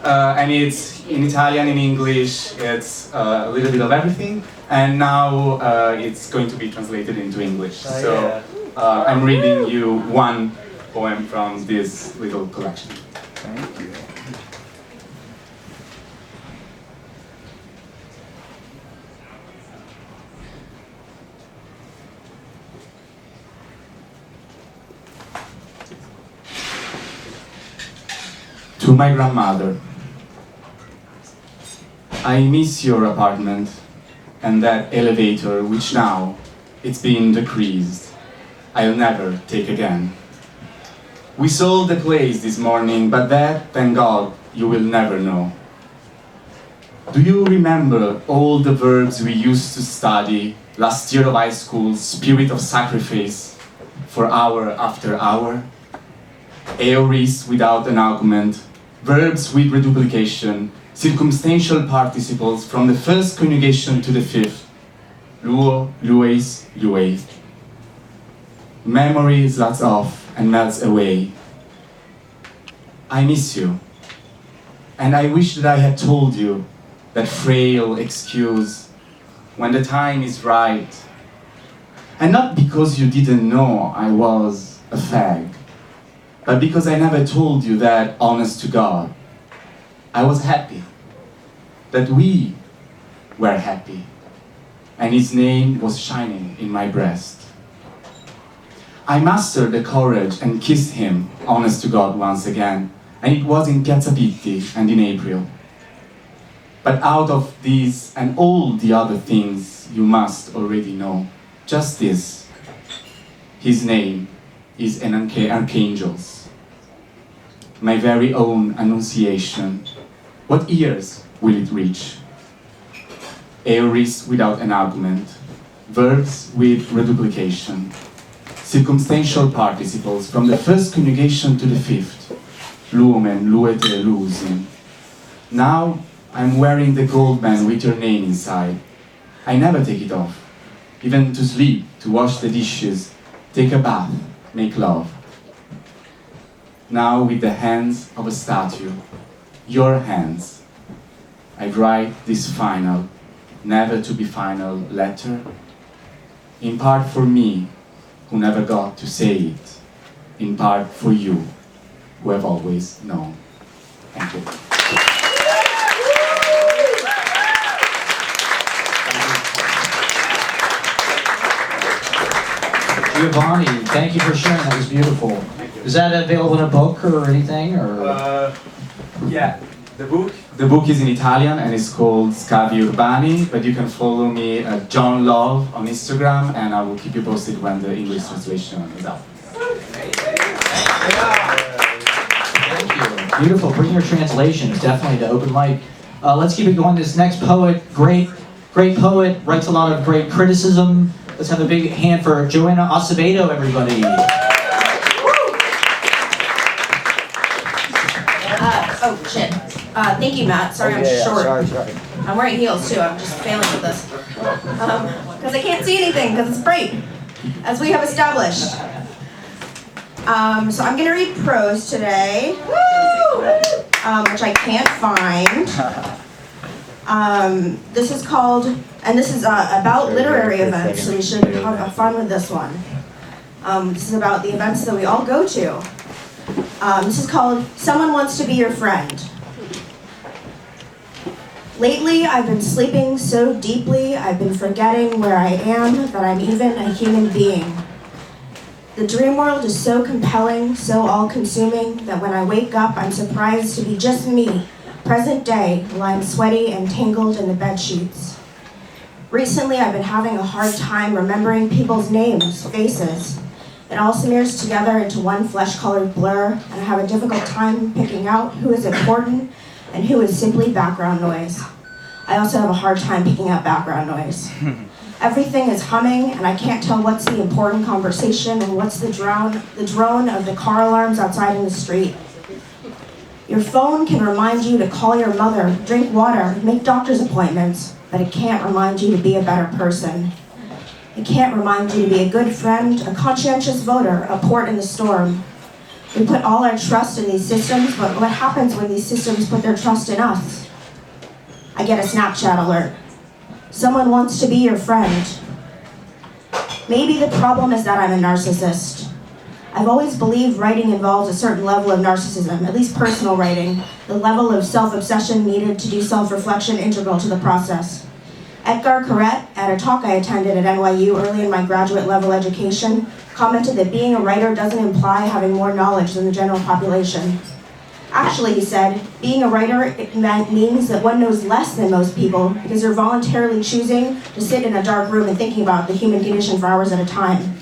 And it's in Italian, in English, it's a little bit of everything. And now it's going to be translated into English. So I'm reading you one poem from this little collection. Thank you. To my grandmother. I miss your apartment and that elevator which now it's been decreased. I'll never take again. We sold the place this morning, but that, thank God, you will never know. Do you remember all the verbs we used to study last year of high school, spirit of sacrifice, for hour after hour? Aorist without an argument, verbs with reduplication, circumstantial participles from the first conjugation to the fifth. Luo, lues, lueth. Memory sluts off and melts away. I miss you. And I wish that I had told you that frail excuse when the time is right. And not because you didn't know I was a fag, but because I never told you that, honest to God, I was happy, that we were happy, and his name was shining in my breast. I mustered the courage and kissed him, honest to God, once again, and it was in Piazza Pitti and in April. But out of these and all the other things you must already know, just this, his name is an archangel's, my very own annunciation. What ears will it reach? Aorist without an argument, verbs with reduplication, circumstantial participles from the first conjugation to the fifth, lumen, luete, lusin. Now I'm wearing the gold band with your name inside. I never take it off, even to sleep, to wash the dishes, take a bath, make love. Now with the hands of a statue, your hands, I write this final, never to be final letter, in part for me, who never got to say it, in part for you, who have always known. Thank you. Giovanni, thank you for sharing. That was beautiful. Is that available in a book or anything? Or Yeah, the book is in Italian and it's called Scavi Urbani, but you can follow me at John Love on Instagram and I will keep you posted when the English translation is out. Thank you. Beautiful. Bring your translations. Definitely to open mic. Let's keep it going. This next poet, great poet, writes a lot of great criticism. Let's have a big hand for Joanna Acevedo, everybody. Oh, shit. Thank you, Matt. Sorry, I'm short. Sorry. I'm wearing heels, too. I'm just failing with this. Because I can't see anything, because it's bright, as we have established. So I'm going to read prose today, which I can't find. This is called, and this is about literary events, so we should have fun with this one. This is about the events that we all go to. This is called Someone Wants to Be Your Friend. Lately, I've been sleeping so deeply, I've been forgetting where I am, that I'm even a human being. The dream world is so compelling, so all-consuming, that when I wake up, I'm surprised to be just me, present day, lying sweaty and tangled in the bed sheets. Recently, I've been having a hard time remembering people's names, faces. It all smears together into one flesh-colored blur, and I have a difficult time picking out who is important and who is simply background noise. I also have a hard time picking out background noise. Everything is humming, and I can't tell what's the important conversation and what's the drone of the car alarms outside in the street. Your phone can remind you to call your mother, drink water, make doctor's appointments, but it can't remind you to be a better person. It can't remind you to be a good friend, a conscientious voter, a port in the storm. We put all our trust in these systems, but what happens when these systems put their trust in us? I get a Snapchat alert. Someone wants to be your friend. Maybe the problem is that I'm a narcissist. I've always believed writing involves a certain level of narcissism, at least personal writing, the level of self-obsession needed to do self-reflection integral to the process. Edgar Corrett, at a talk I attended at NYU early in my graduate level education, commented that being a writer doesn't imply having more knowledge than the general population. Actually, he said, being a writer means that one knows less than most people because you're voluntarily choosing to sit in a dark room and thinking about the human condition for hours at a time.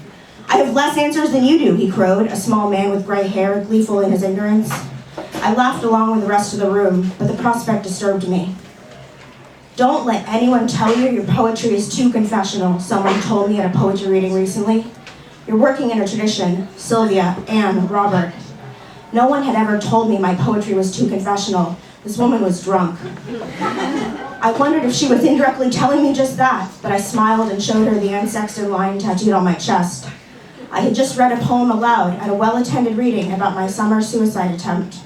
I have less answers than you do, he crowed, a small man with gray hair, gleeful in his ignorance. I laughed along with the rest of the room, but the prospect disturbed me. Don't let anyone tell you your poetry is too confessional, someone told me at a poetry reading recently. You're working in a tradition, Sylvia, Anne, Robert. No one had ever told me my poetry was too confessional. This woman was drunk. I wondered if she was indirectly telling me just that, but I smiled and showed her the Anne Sexton line tattooed on my chest. I had just read a poem aloud at a well-attended reading about my summer suicide attempt.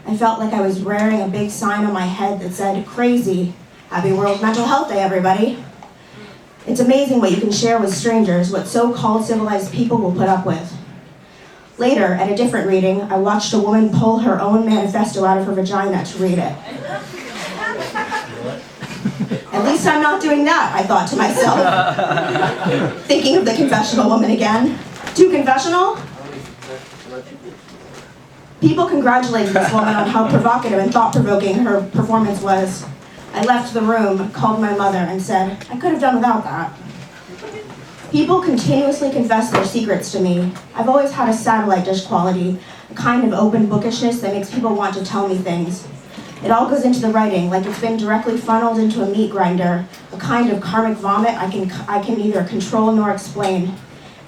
I felt like I was wearing a big sign on my head that said, "Crazy. Happy World Mental Health Day, everybody." It's amazing what you can share with strangers, what so-called civilized people will put up with. Later, at a different reading, I watched a woman pull her own manifesto out of her vagina to read it. At least I'm not doing that, I thought to myself. Thinking of the confessional woman again. Too confessional? People congratulated this woman on how provocative and thought-provoking her performance was. I left the room, called my mother, and said, I could have done without that. People continuously confess their secrets to me. I've always had a satellite dish quality, a kind of open bookishness that makes people want to tell me things. It all goes into the writing, like it's been directly funneled into a meat grinder, a kind of karmic vomit I can neither control nor explain.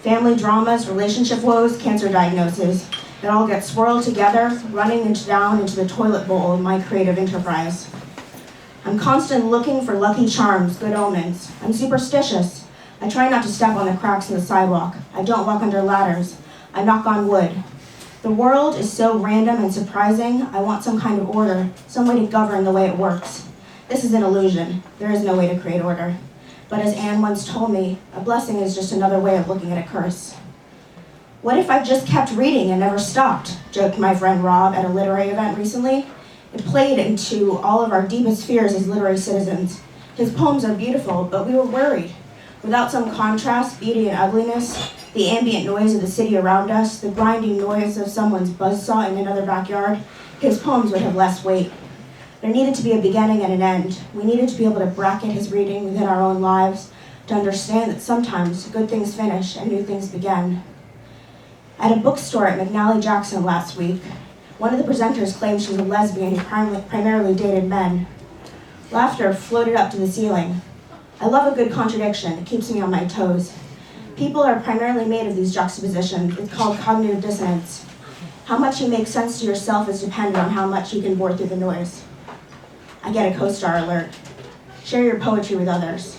Family dramas, relationship woes, cancer diagnoses. It all gets swirled together, running down into the toilet bowl of my creative enterprise. I'm constantly looking for lucky charms, good omens. I'm superstitious. I try not to step on the cracks in the sidewalk. I don't walk under ladders. I knock on wood. The world is so random and surprising, I want some kind of order, some way to govern the way it works. This is an illusion. There is no way to create order. But as Anne once told me, a blessing is just another way of looking at a curse. What if I just kept reading and never stopped? Joked my friend Rob at a literary event recently. It played into all of our deepest fears as literary citizens. His poems are beautiful, but we were worried. Without some contrast, beauty and ugliness, the ambient noise of the city around us, the grinding noise of someone's buzzsaw in another backyard, his poems would have less weight. There needed to be a beginning and an end. We needed to be able to bracket his reading within our own lives, to understand that sometimes good things finish and new things begin. At a bookstore at McNally Jackson last week, one of the presenters claimed she was a lesbian who primarily dated men. Laughter floated up to the ceiling. I love a good contradiction. It keeps me on my toes. People are primarily made of these juxtapositions. It's called cognitive dissonance. How much you make sense to yourself is dependent on how much you can bore through the noise. I get a co-star alert. Share your poetry with others.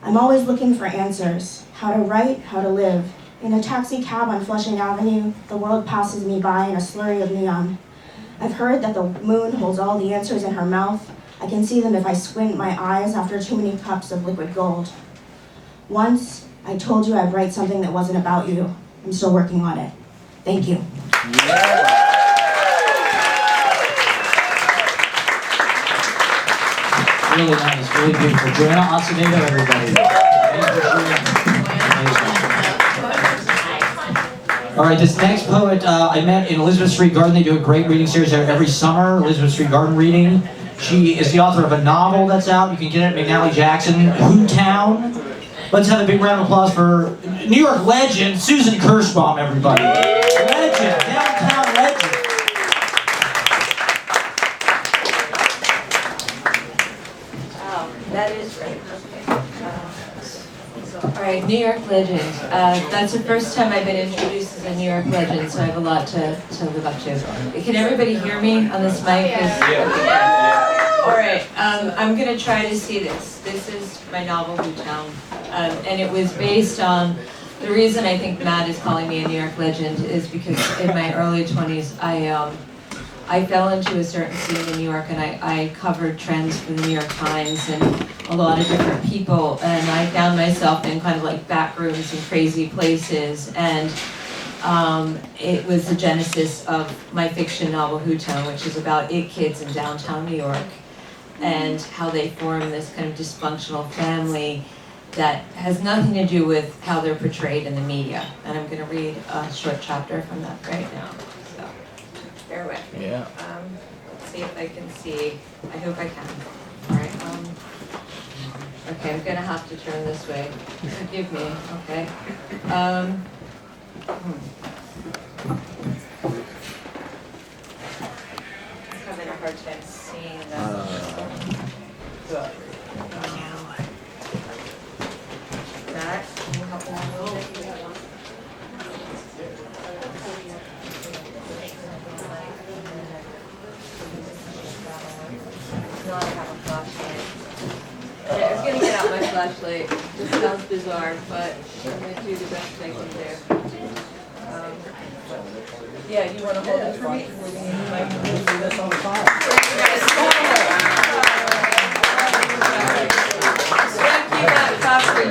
I'm always looking for answers. How to write, how to live. In a taxi cab on Flushing Avenue, the world passes me by in a slurry of neon. I've heard that the moon holds all the answers in her mouth. I can see them if I squint my eyes after too many cups of liquid gold. Once, I told you I'd write something that wasn't about you. I'm still working on it. Thank you. Really nice, really beautiful. Joanna Acevedo, everybody. Thanks for sharing. All right, this next poet I met in Elizabeth Street Garden. They do a great reading series there every summer, Elizabeth Street Garden reading. She is the author of a novel that's out. You can get it at McNally Jackson, Hoontown. Let's have a big round of applause for New York legend, Susan Kirschbaum, everybody. Legend, downtown legend. That is right. All right, New York legend. That's the first time I've been introduced as a New York legend, so I have a lot to live up to. Can everybody hear me on this mic? All right, I'm going to try to see this. This is my novel, Hoontown, and it was based on, the reason I think Matt is calling me a New York legend is because in my early 20s, I fell into a certain scene in New York, and I covered trends for the New York Times and a lot of different people, and I found myself in kind of like back rooms and crazy places, and it was the genesis of my fiction novel, Hoontown, which is about 8 kids in downtown New York and how they form this kind of dysfunctional family that has nothing to do with how they're portrayed in the media. And I'm going to read a short chapter from that right now. So, bear with me. Yeah. Let's see if I can see. I hope I can. All right. Okay, I'm going to have to turn this way. Forgive me. Okay. I'm having a hard time seeing that. Good. Matt, can you help me out a little bit? No, I have a flashlight. I was going to get out my flashlight. This sounds bizarre, but I'm going to do the best I can do. Yeah, you want to hold it for me?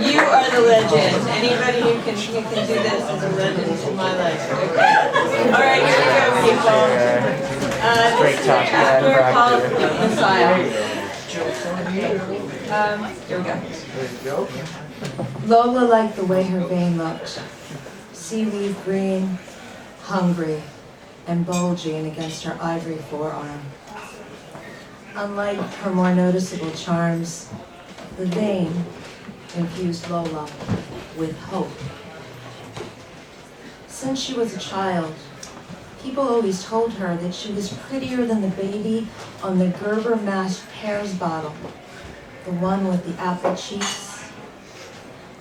You are the legend. Anybody who can do this is a legend in my life. Okay. All right, here we go, people. This is after called Messiah. Here we go. Lola liked the way her vein looked. Seaweed green, hungry, and bulging against her ivory forearm. Unlike her more noticeable charms, the vein infused Lola with hope. Since she was a child, people always told her that she was prettier than the baby on the Gerber mashed pears bottle, the one with the apple cheeks.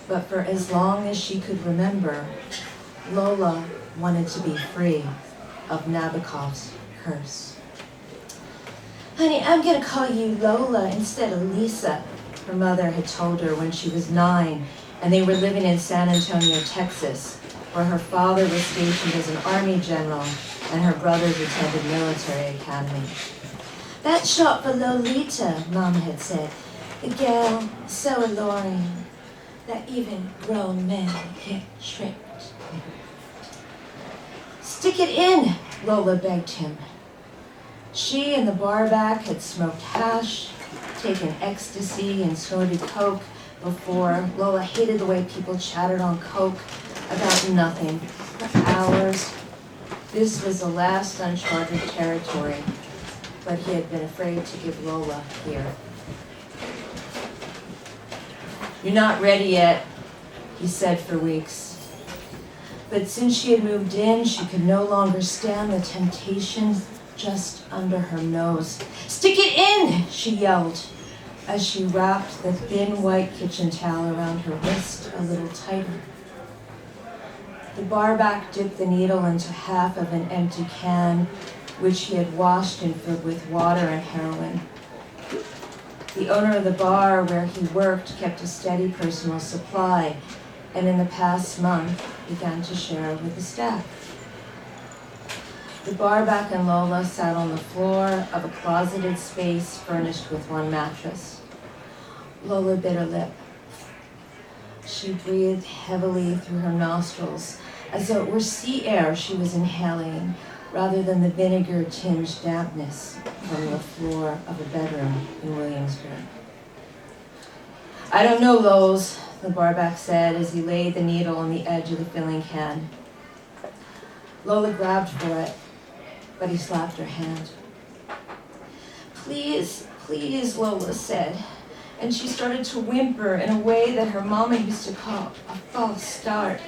But for as long as she could remember, Lola wanted to be free of Nabokov's curse. Honey, I'm gonna call you Lola instead of Lisa, her mother had told her when she was 9, and they were living in San Antonio, Texas, where her father was stationed as an army general and her brothers attended military academy. That's short for Lolita, Mama had said. The girl so alluring that even grown men get tricked. Stick it in, Lola begged him. She and the barback had smoked hash, taken ecstasy, and snorted coke before. Lola hated the way people chattered on coke about nothing for hours. This was the last uncharted territory, but he had been afraid to give Lola here. You're not ready yet, he said for weeks. But since she had moved in, she could no longer stand the temptation just under her nose. Stick it in, she yelled, as she wrapped the thin white kitchen towel around her wrist a little tighter. The barback dipped the needle into half of an empty can, which he had washed and filled with water and heroin. The owner of the bar where he worked kept a steady personal supply, and in the past month began to share with the staff. The barback and Lola sat on the floor of a closeted space furnished with one mattress. Lola bit her lip. She breathed heavily through her nostrils, as though it were sea air she was inhaling, rather than the vinegar-tinged dampness from the floor of a bedroom in Williamsburg. I don't know, Lowe's, the barback said as he laid the needle on the edge of the filling can. Lola grabbed for it, but he slapped her hand. Please, please, Lola said, and she started to whimper in a way that her mama used to call a false start,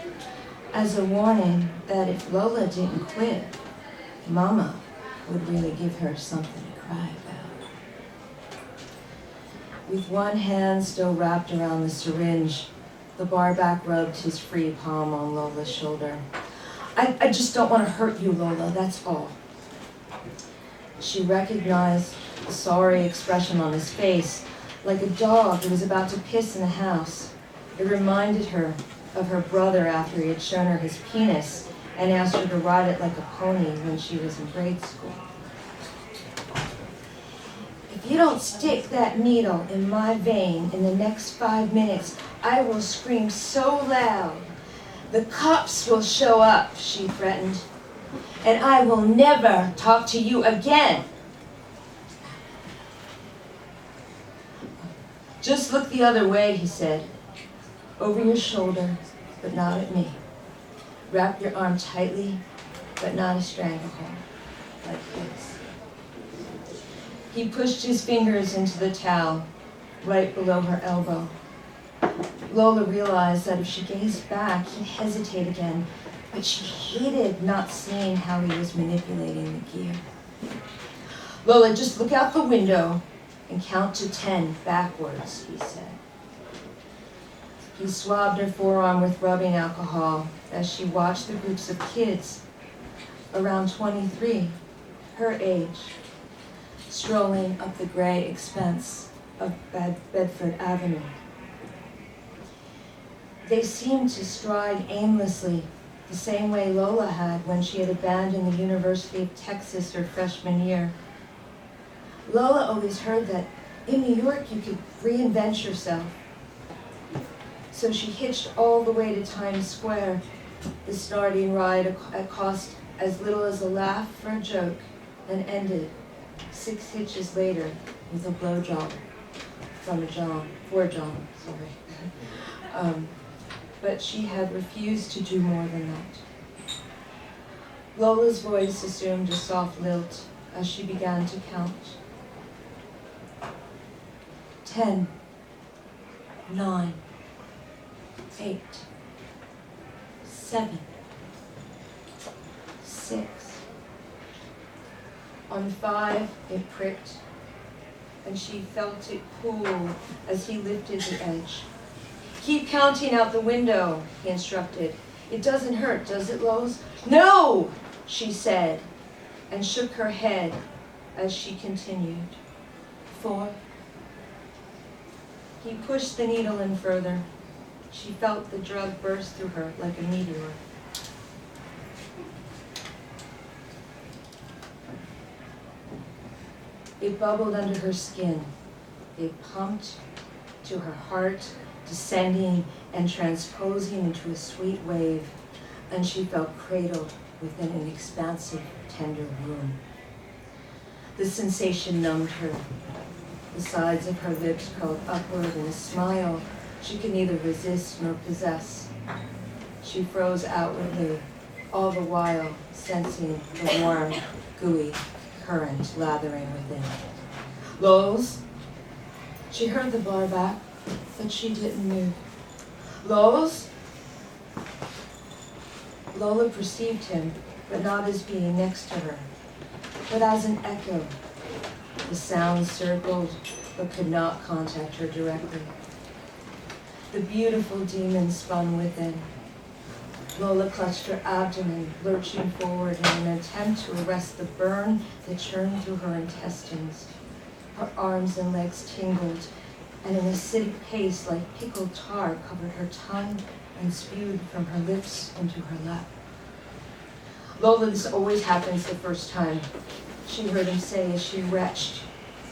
as a warning that if Lola didn't quit, Mama would really give her something to cry about. With one hand still wrapped around the syringe, the barback rubbed his free palm on Lola's shoulder. I just don't want to hurt you, Lola, that's all. She recognized the sorry expression on his face, like a dog who was about to piss in the house. It reminded her of her brother after he had shown her his penis and asked her to ride it like a pony when she was in grade school. If you don't stick that needle in my vein in the next 5 minutes, I will scream so loud. The cops will show up, she threatened, and I will never talk to you again. Just look the other way, he said. Over your shoulder, but not at me. Wrap your arm tightly, but not a stranglehold, like this. He pushed his fingers into the towel, right below her elbow. Lola realized that if she gazed back, he'd hesitate again, but she hated not seeing how he was manipulating the gear. Lola, just look out the window and count to 10 backwards, he said. He swabbed her forearm with rubbing alcohol as she watched the groups of kids, around 23, her age, strolling up the gray expanse of Bedford Avenue. They seemed to stride aimlessly, the same way Lola had when she had abandoned the University of Texas her freshman year. Lola always heard that in New York you could reinvent yourself. So she hitched all the way to Times Square, the starting ride at cost as little as a laugh for a joke, and ended 6 hitches later with a blowjob from John. But she had refused to do more than that. Lola's voice assumed a soft lilt as she began to count. 10, 9, 8, 7, 6. On 5, it pricked, and she felt it cool as he lifted the edge. Keep counting out the window, he instructed. It doesn't hurt, does it, Lowe's? No, she said, and shook her head as she continued. 4. He pushed the needle in further. She felt the drug burst through her like a meteor. It bubbled under her skin. It pumped to her heart, descending and transposing into a sweet wave, and she felt cradled within an expansive, tender womb. The sensation numbed her. The sides of her lips curled upward in a smile she could neither resist nor possess. She froze outwardly, all the while sensing the warm, gooey current lathering within. Lowe's? She heard the bar back, but she didn't move. Lowe's? Lola perceived him, but not as being next to her, but as an echo. The sound circled, but could not contact her directly. The beautiful demon spun within. Lola clutched her abdomen, lurching forward in an attempt to arrest the burn that churned through her intestines. Her arms and legs tingled, and an acidic paste like pickled tar covered her tongue and spewed from her lips into her lap. Lola, this always happens the first time, she heard him say as she retched,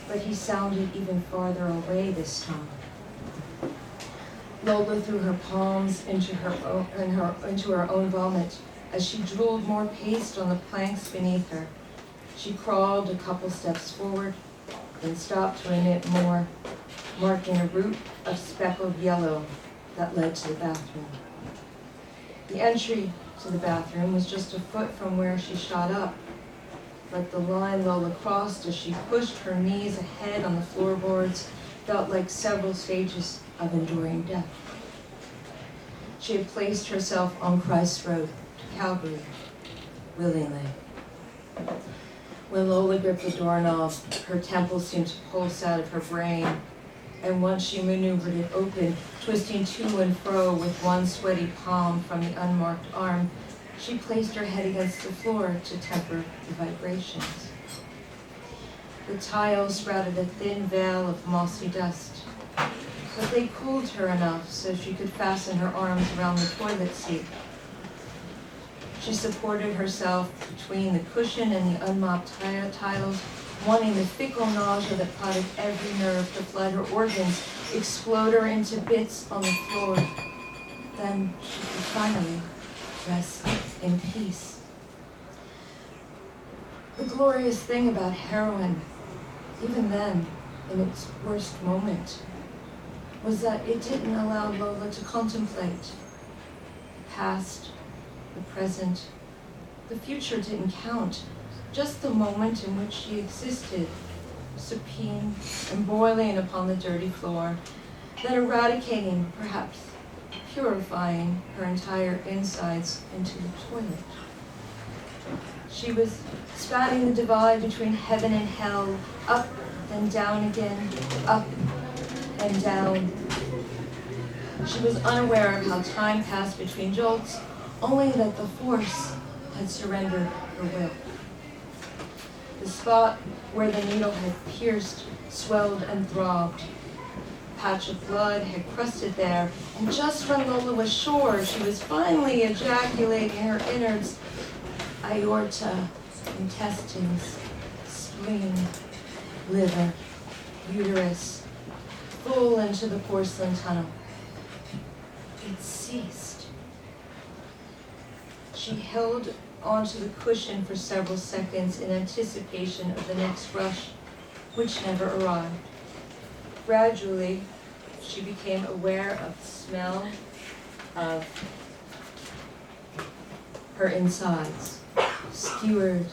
but he sounded even farther away this time. Lola threw her palms into her own vomit as she drooled more paste on the planks beneath her. She crawled a couple steps forward, then stopped to emit more, marking a route of speckled yellow that led to the bathroom. The entry to the bathroom was just a foot from where she shot up, but the line Lola crossed as she pushed her knees ahead on the floorboards felt like several stages of enduring death. She had placed herself on Christ's road to Calvary, willingly. When Lola gripped the doorknob, her temples seemed to pulse out of her brain, and once she maneuvered it open, twisting to and fro with one sweaty palm from the unmarked arm, she placed her head against the floor to temper the vibrations. The tiles sprouted a thin veil of mossy dust, but they cooled her enough so she could fasten her arms around the toilet seat. She supported herself between the cushion and the unmopped tiles, wanting the fickle nausea that prodded every nerve to flood her organs, explode her into bits on the floor. Then she could finally rest in peace. The glorious thing about heroin, even then, in its worst moment, was that it didn't allow Lola to contemplate the past, the present. The future didn't count, just the moment in which she existed, supine and boiling upon the dirty floor, then eradicating, perhaps purifying her entire insides into the toilet. She was spanning the divide between heaven and hell, up and down again, up and down. She was unaware of how time passed between jolts, only that the force had surrendered her will. The spot where the needle had pierced swelled and throbbed. A patch of blood had crusted there, and just when Lola was sure she was finally ejaculating her innards, aorta, intestines, spleen, liver, uterus, full into the porcelain tunnel. It ceased. She held onto the cushion for several seconds in anticipation of the next rush, which never arrived. Gradually, she became aware of the smell of her insides, skewered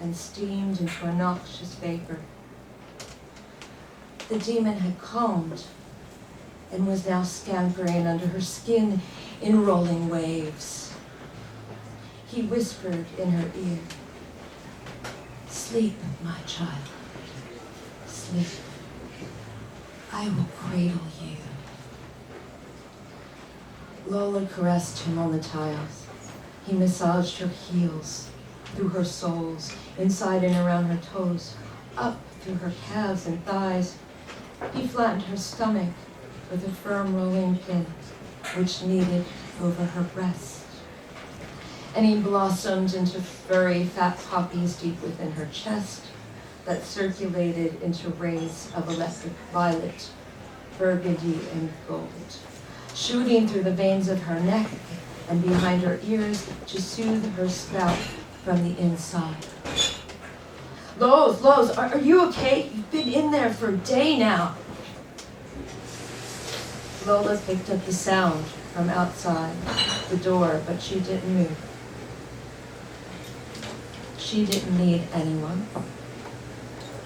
and steamed into a noxious vapor. The demon had calmed and was now scampering under her skin in rolling waves. He whispered in her ear, "Sleep, my child, sleep. I will cradle you." Lola caressed him on the tiles. He massaged her heels, through her soles, inside and around her toes, up through her calves and thighs. He flattened her stomach with a firm rolling pin, which kneaded over her breast. And he blossomed into furry fat poppies deep within her chest that circulated into rays of electric violet, burgundy, and gold, shooting through the veins of her neck and behind her ears to soothe her scalp from the inside. Loz, are you okay? You've been in there for a day now. Lola picked up the sound from outside the door, but she didn't move. She didn't need anyone.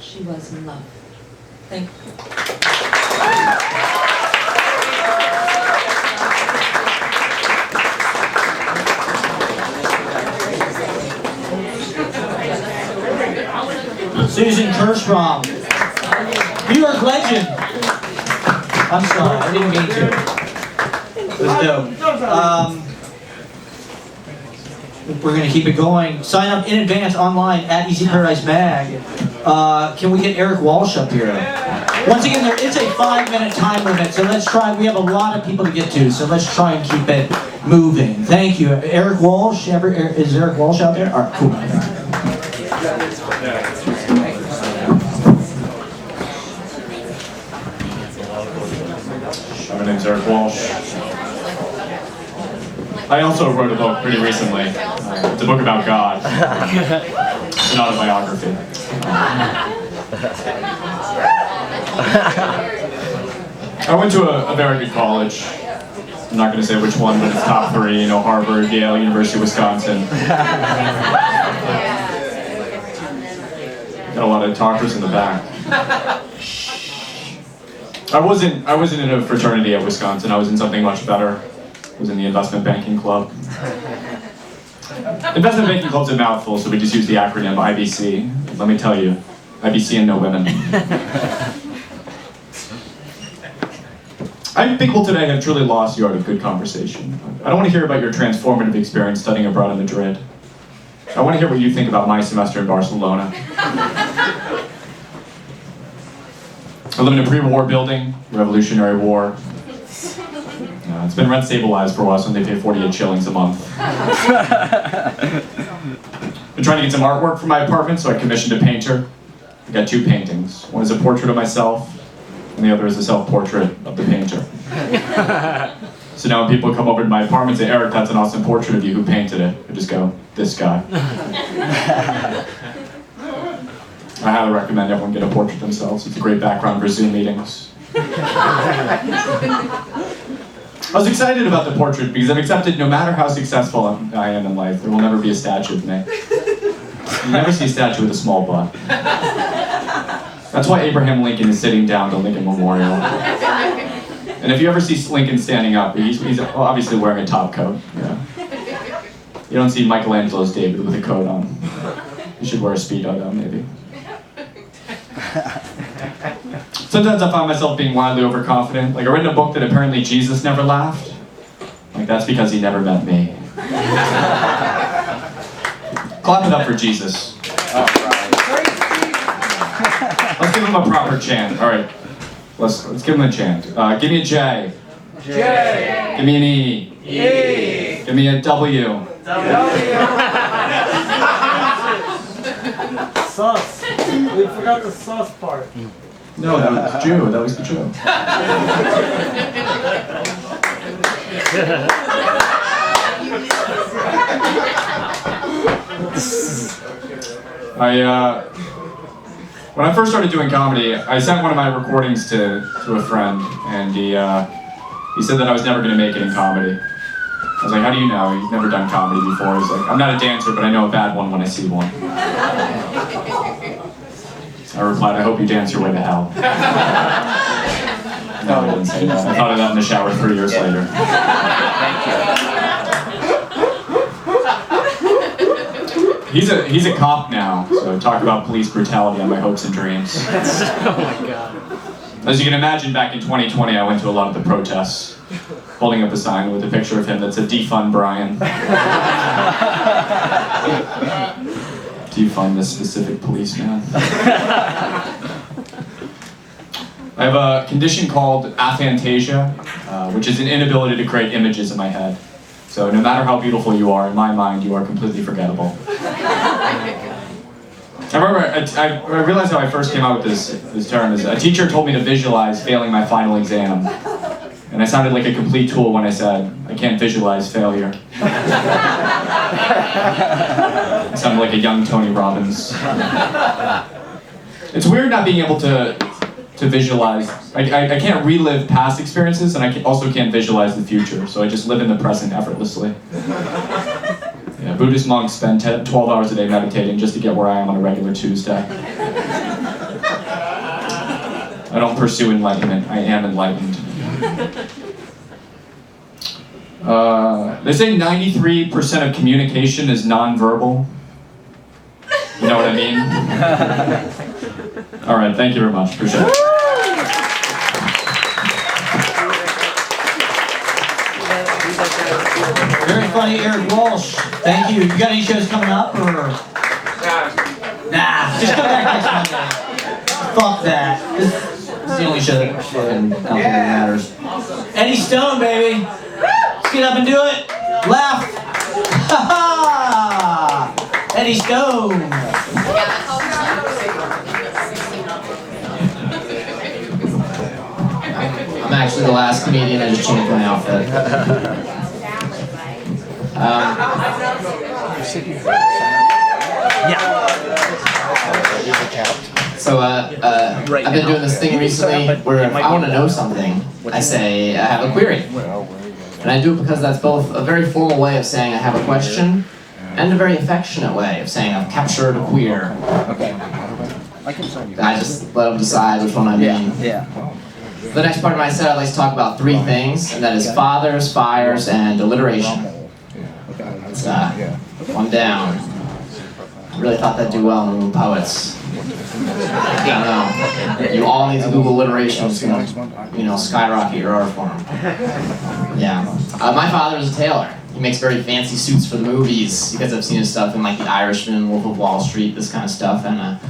She was in love. Thank you. Susan Kirschbaum, New York legend. I'm sorry, I didn't mean to. It was dope. We're going to keep it going. Sign up in advance online at Easy Paradise Mag. Can we get Eric Walsh up here? Once again, there is a 5-minute time limit, so let's try. We have a lot of people to get to, so let's try and keep it moving. Thank you. Eric Walsh, is Eric Walsh out there? All right, cool. My name's Eric Walsh. I also wrote a book pretty recently. It's a book about God. It's an autobiography. I went to a very good college. I'm not going to say which one, but it's top 3, Harvard, Yale, University of Wisconsin. Got a lot of talkers in the back. I wasn't in a fraternity at Wisconsin. I was in something much better. I was in the investment banking club. Investment banking club's a mouthful, so we just use the acronym IBC. Let me tell you, IBC and no women. I think people today have truly lost the art of good conversation. I don't want to hear about your transformative experience studying abroad in Madrid. I want to hear what you think about my semester in Barcelona. I live in a pre-war building, Revolutionary War. It's been rent stabilized for a while, so they pay 48 shillings a month. Been trying to get some artwork for my apartment, so I commissioned a painter. I got 2 paintings. One is a portrait of myself, and the other is a self-portrait of the painter. So now when people come over to my apartment and say, Eric, that's an awesome portrait of you, who painted it? I just go, this guy. I highly recommend everyone get a portrait themselves. It's a great background for Zoom meetings. I was excited about the portrait because I've accepted no matter how successful I am in life, there will never be a statue of me. You never see a statue with a small butt. That's why Abraham Lincoln is sitting down at the Lincoln Memorial. And if you ever see Lincoln standing up, he's obviously wearing a top coat. You don't see Michelangelo's David with a coat on. You should wear a Speedo though, maybe. Sometimes I find myself being wildly overconfident. Like I read in a book that apparently Jesus never laughed. Like that's because he never met me. Clap it up for Jesus. Let's give him a proper chant. All right, let's give him a chant. Give me a J. J. Give me an E. E. Give me a W. Sus. We forgot the sus part. No, that was Jew. That was the Jew. When I first started doing comedy, I sent one of my recordings to a friend, and he said that I was never going to make it in comedy. I was like, how do you know? You've never done comedy before. He's like, I'm not a dancer, but I know a bad one when I see one. I replied, I hope you dance your way to hell. No, I didn't say that. I thought of that in the shower 3 years later. He's a cop now, so talk about police brutality on my hopes and dreams. Oh my god. As you can imagine, back in 2020, I went to a lot of the protests, holding up a sign with a picture of him that said, defund Brian. Defund this specific policeman. I have a condition called aphantasia, which is an inability to create images in my head. So no matter how beautiful you are, in my mind, you are completely forgettable. I remember, I realized how I first came out with this term is a teacher told me to visualize failing my final exam. And I sounded like a complete tool when I said, I can't visualize failure. I sounded like a young Tony Robbins. It's weird not being able to visualize. I can't relive past experiences, and I also can't visualize the future, so I just live in the present effortlessly. Yeah, Buddhist monks spend 12 hours a day meditating just to get where I am on a regular Tuesday. I don't pursue enlightenment, I am enlightened. They say 93% of communication is nonverbal. You know what I mean? All right, thank you very much. Appreciate it. Very funny, Eric Walsh. Thank you. You got any shows coming up, or? Nah, just come back next Monday. Fuck that. This is the only show that fucking matters. Eddie Stone, baby. Let's get up and do it. Laugh. Ha ha! Eddie Stone. I'm actually the last comedian. I just changed my outfit. Yeah. I've been doing this thing recently where if I want to know something, I say I have a query. And I do it because that's both a very formal way of saying I have a question and a very affectionate way of saying I've captured a queer. I just let them decide which one I mean. The next part of my set, I'd like to talk about three things, and that is fathers, fires, and alliteration. It's one down. I really thought that'd do well in the room of poets. I don't know. You all need to Google alliteration. It's gonna, skyrocket your art form. Yeah. My father is a tailor. He makes very fancy suits for the movies. You guys have seen his stuff in like The Irishman, Wolf of Wall Street, this kind of stuff. And I've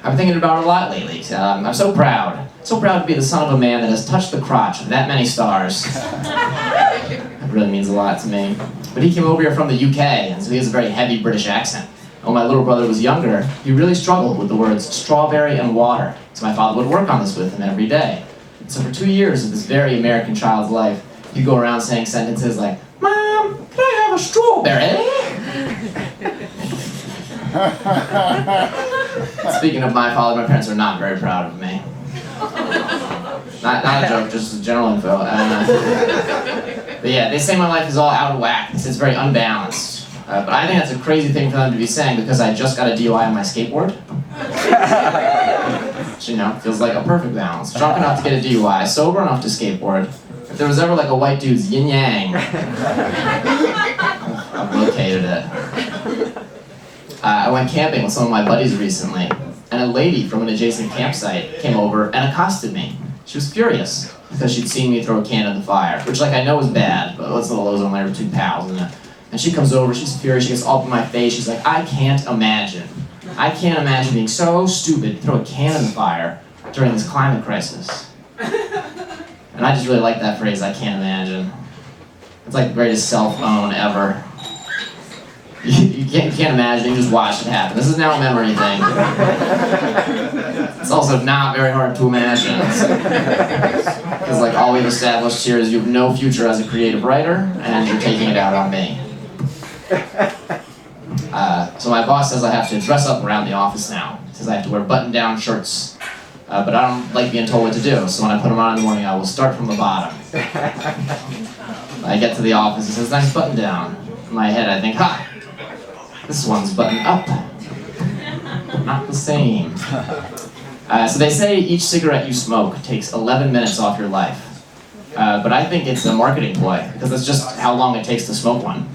been thinking about it a lot lately. I'm so proud. So proud to be the son of a man that has touched the crotch of that many stars. That really means a lot to me. But he came over here from the UK, and so he has a very heavy British accent. When my little brother was younger, he really struggled with the words strawberry and water. So my father would work on this with him every day. So for 2 years of this very American child's life, he'd go around saying sentences like, "Mom, can I have a strawberry?" Speaking of my father, my parents are not very proud of me. Not a joke, just general info. But yeah, they say my life is all out of whack. It's very unbalanced. But I think that's a crazy thing for them to be saying because I just got a DUI on my skateboard. Which, feels like a perfect balance. Drunk enough to get a DUI, sober enough to skateboard. If there was ever like a white dude's yin-yang, I've located it. I went camping with some of my buddies recently, and a lady from an adjacent campsite came over and accosted me. She was furious because she'd seen me throw a can in the fire, which I know is bad, but let's let those on my two pals. And she comes over, she's furious, she gets all up in my face, she's like, I can't imagine being so stupid to throw a can in the fire during this climate crisis. And I just really like that phrase, I can't imagine. It's like the greatest self-own ever. You can't imagine, you just watch it happen. This is now a memory thing. It's also not very hard to imagine. Because like all we've established here is you have no future as a creative writer, and you're taking it out on me. So my boss says I have to dress up around the office now. He says I have to wear button-down shirts. But I don't like being told what to do, so when I put them on in the morning, I will start from the bottom. I get to the office, it says, nice button down. In my head, I think, ha! This one's buttoned up. Not the same. So they say each cigarette you smoke takes 11 minutes off your life. But I think it's a marketing ploy, because that's just how long it takes to smoke one.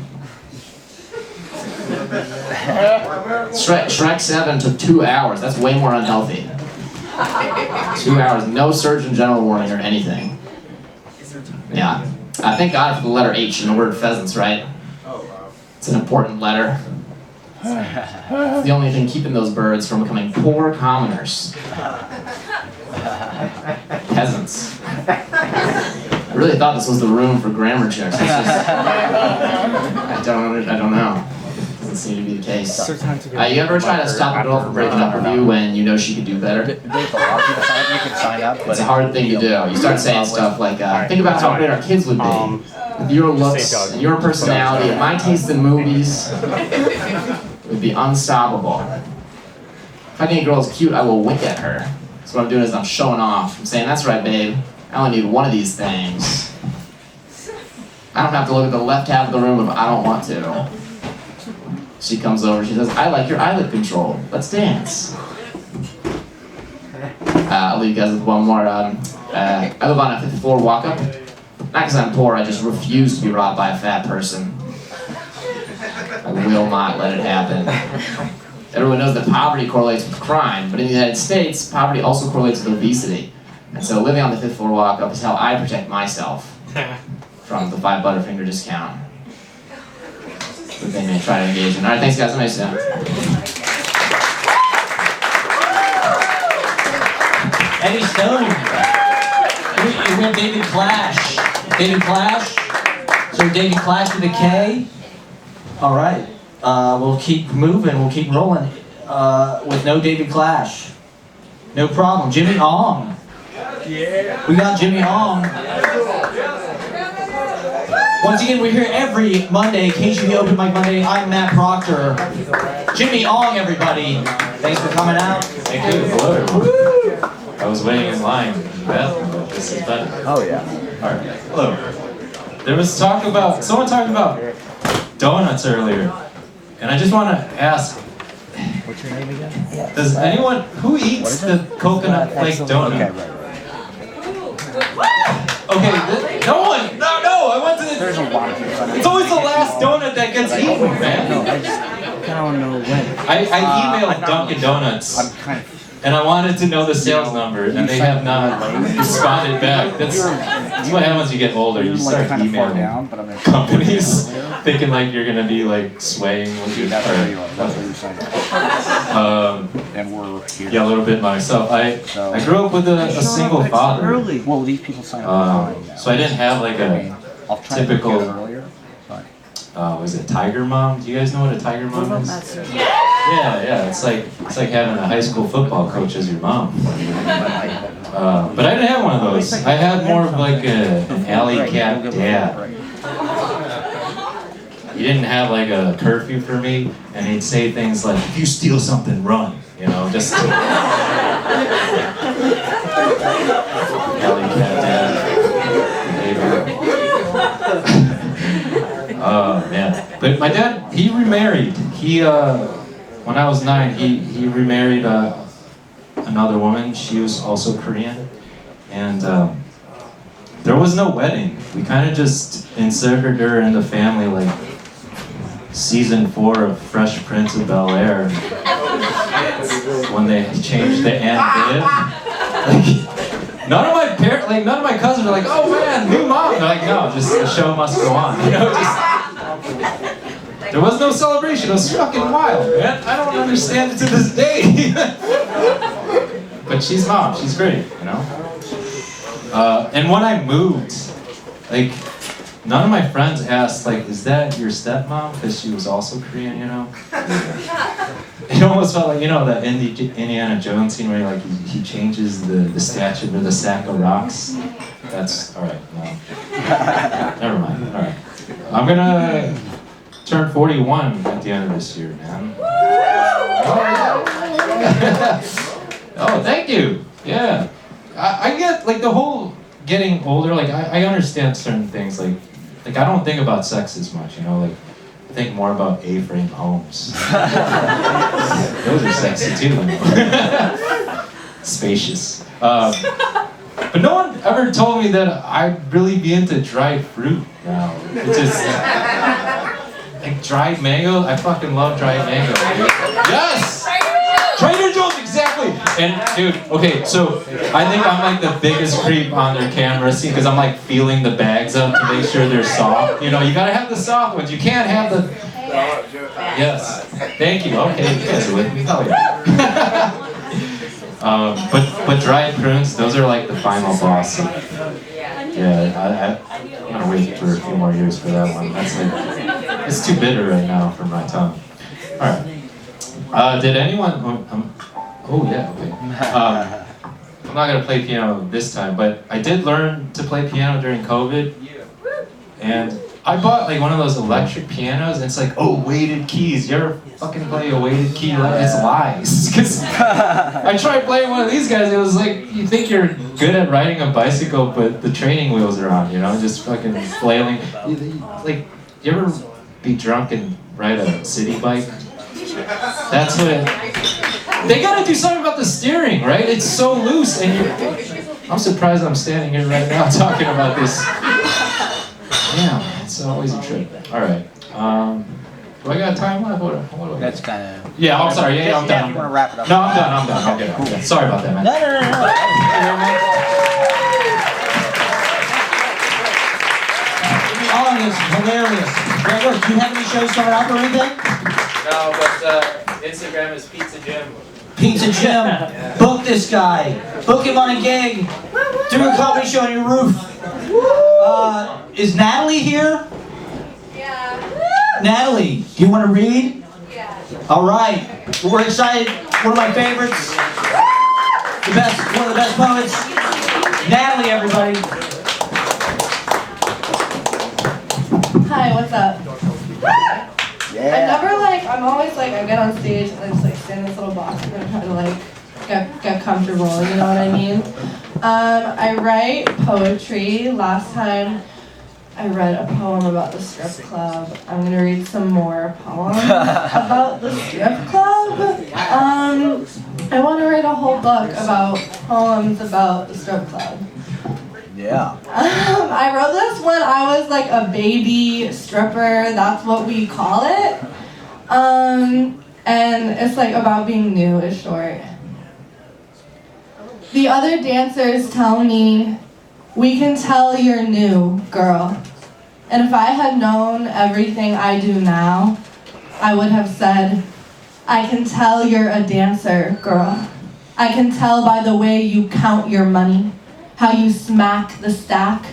Shrek 7 took 2 hours. That's way more unhealthy. 2 hours, no Surgeon General warning or anything. Yeah. Thank God for the letter H in the word pheasants, right? It's an important letter. It's the only thing keeping those birds from becoming poor commoners. Peasants. I really thought this was the room for grammar checks. I don't know. Doesn't seem to be the case. You ever try to stop a girl from breaking up with you when you know she could do better? It's a hard thing to do. You start saying stuff like, think about how great our kids would be. With your looks and your personality and my taste in movies, it would be unstoppable. If I think a girl is cute, I will wink at her. So what I'm doing is I'm showing off. I'm saying, that's right, babe. I only need one of these things. I don't have to look at the left half of the room if I don't want to. She comes over, she says, I like your eyelid control. Let's dance. I'll leave you guys with one more. I live on a 5th floor walk-up. Not because I'm poor, I just refuse to be robbed by a fat person. I will not let it happen. Everyone knows that poverty correlates with crime, but in the United States, poverty also correlates with obesity. And so living on the 5th floor walk-up is how I protect myself from the 5 Butterfinger discount that they may try to engage in. All right, thanks guys, nice to Eddie Stone. You hear David Clash. David Clash? So David Clash with a K? All right. We'll keep moving, we'll keep rolling with no David Clash. No problem. Jimmy Ong. Yeah. We got Jimmy Ong. Once again, we're here every Monday, KGB Open Mic Monday. I'm Matt Proctor. Jimmy Ong, everybody. Thanks for coming out. Thank you. Hello, everyone. I was waiting in line in the bathroom, but this is better. Oh, yeah. All right. Hello. There was someone talked about donuts earlier, and I just want to ask, What's your name again? does anyone, who eats the coconut flake donut? Okay, right. Okay, no one, no, I went to the, There's a lot of people. it's always the last donut that gets eaten, man. No, I just kind of want to know when. I emailed Dunkin' Donuts, I'm kind of. and I wanted to know the sales number, and they have not responded back. That's what happens when you get older. You start kind of far emailing down, but I'm gonna companies, thinking like you're gonna be like swaying with your. That's where you are. That's where you signed up. And we're here. Yeah, a little bit myself. I grew up with a single father. Early. Well, these people sign up. So I didn't have like a typical. Earlier. Was it Tiger Mom? Do you guys know what a Tiger Mom is? Yeah. It's like having a high school football coach as your mom. But I didn't have one of those. I had more of like an alley cat dad. He didn't have like a curfew for me, and he'd say things like, "If you steal something, run." You know, just. Alley cat dad. Oh man! But my dad, he remarried. He when I was 9, he remarried another woman. She was also Korean, and there was no wedding. We kind of just inserted her in the family like season 4 of Fresh Prince of Bel-Air when they changed the Aunt Viv. Like, none of my cousins are like, "Oh man, new mom." They're like, "No, just the show must go on." You know, just. There was no celebration. It was fucking wild, man. I don't understand it to this day. But she's mom. She's great, you know. And when I moved, like, none of my friends asked, like, "Is that your stepmom?" Because she was also Korean, you know. It almost felt like, you know, that Indiana Jones scene where he changes the statue with a sack of rocks. That's all right. No. Never mind. All right. I'm gonna turn 41 at the end of this year, man. Oh, thank you. Yeah. I get, like, the whole getting older, like, I understand certain things, like I don't think about sex as much, you know, like, I think more about A-frame homes. Those are sexy too, you know. Spacious. But no one ever told me that I'd really be into dried fruit now. It's just like dried mango. I fucking love dried mango. Dude. Yes! Trader Joe's, exactly! And dude, okay, so I think I'm like the biggest creep on their camera scene because I'm like feeling the bags up to make sure they're soft. You know, you gotta have the soft ones. You can't have the. Yes. Thank you. Okay, you guys are with me. Hell yeah. But dried prunes, those are like the final boss. Yeah, I'm gonna wait for a few more years for that one. That's like, it's too bitter right now for my tongue. All right. Did anyone? Oh yeah. Okay. I'm not gonna play piano this time, but I did learn to play piano during COVID, and I bought like one of those electric pianos, and it's like, oh, weighted keys. You ever fucking play a weighted key? It's lies. Because I tried playing one of these guys, it was like, you think you're good at riding a bicycle, but the training wheels are on, you know, just fucking flailing. Like, you ever be drunk and ride a city bike? That's what it... They gotta do something about the steering, right? It's so loose, and I'm surprised I'm standing here right now talking about this. Yeah, it's always a trip. All right. Do I got time left? What do I That's kind of. Yeah, I'm sorry. Yeah, I'm done. If you want to wrap it up. No, I'm done. I'll get it. Sorry about that, man. No. Oh, this is hilarious. Gregor, do you have any shows coming up or anything? No, but Instagram is Pizza Jim. Pizza Jim. Book this guy. Book him on a gig. Do a comedy show on your roof. Is Natalie here? Yeah. Natalie, do you want to read? Yeah. All right. We're excited. One of my favorites. One of the best poets. Natalie, everybody. Hi, what's up? Yeah. I'm always like, I get on stage and I just like stand in this little box and I'm trying to like get get comfortable, you know what I mean? I write poetry. Last time I read a poem about the strip club. I'm gonna read some more poems about the strip club. I want to write a whole book about poems about the strip club. Yeah. I wrote this when I was like a baby stripper. That's what we call it. And it's like about being new. It's short. The other dancers tell me, we can tell you're new, girl. And if I had known everything I do now, I would have said, I can tell you're a dancer, girl. I can tell by the way you count your money, how you smack the stack,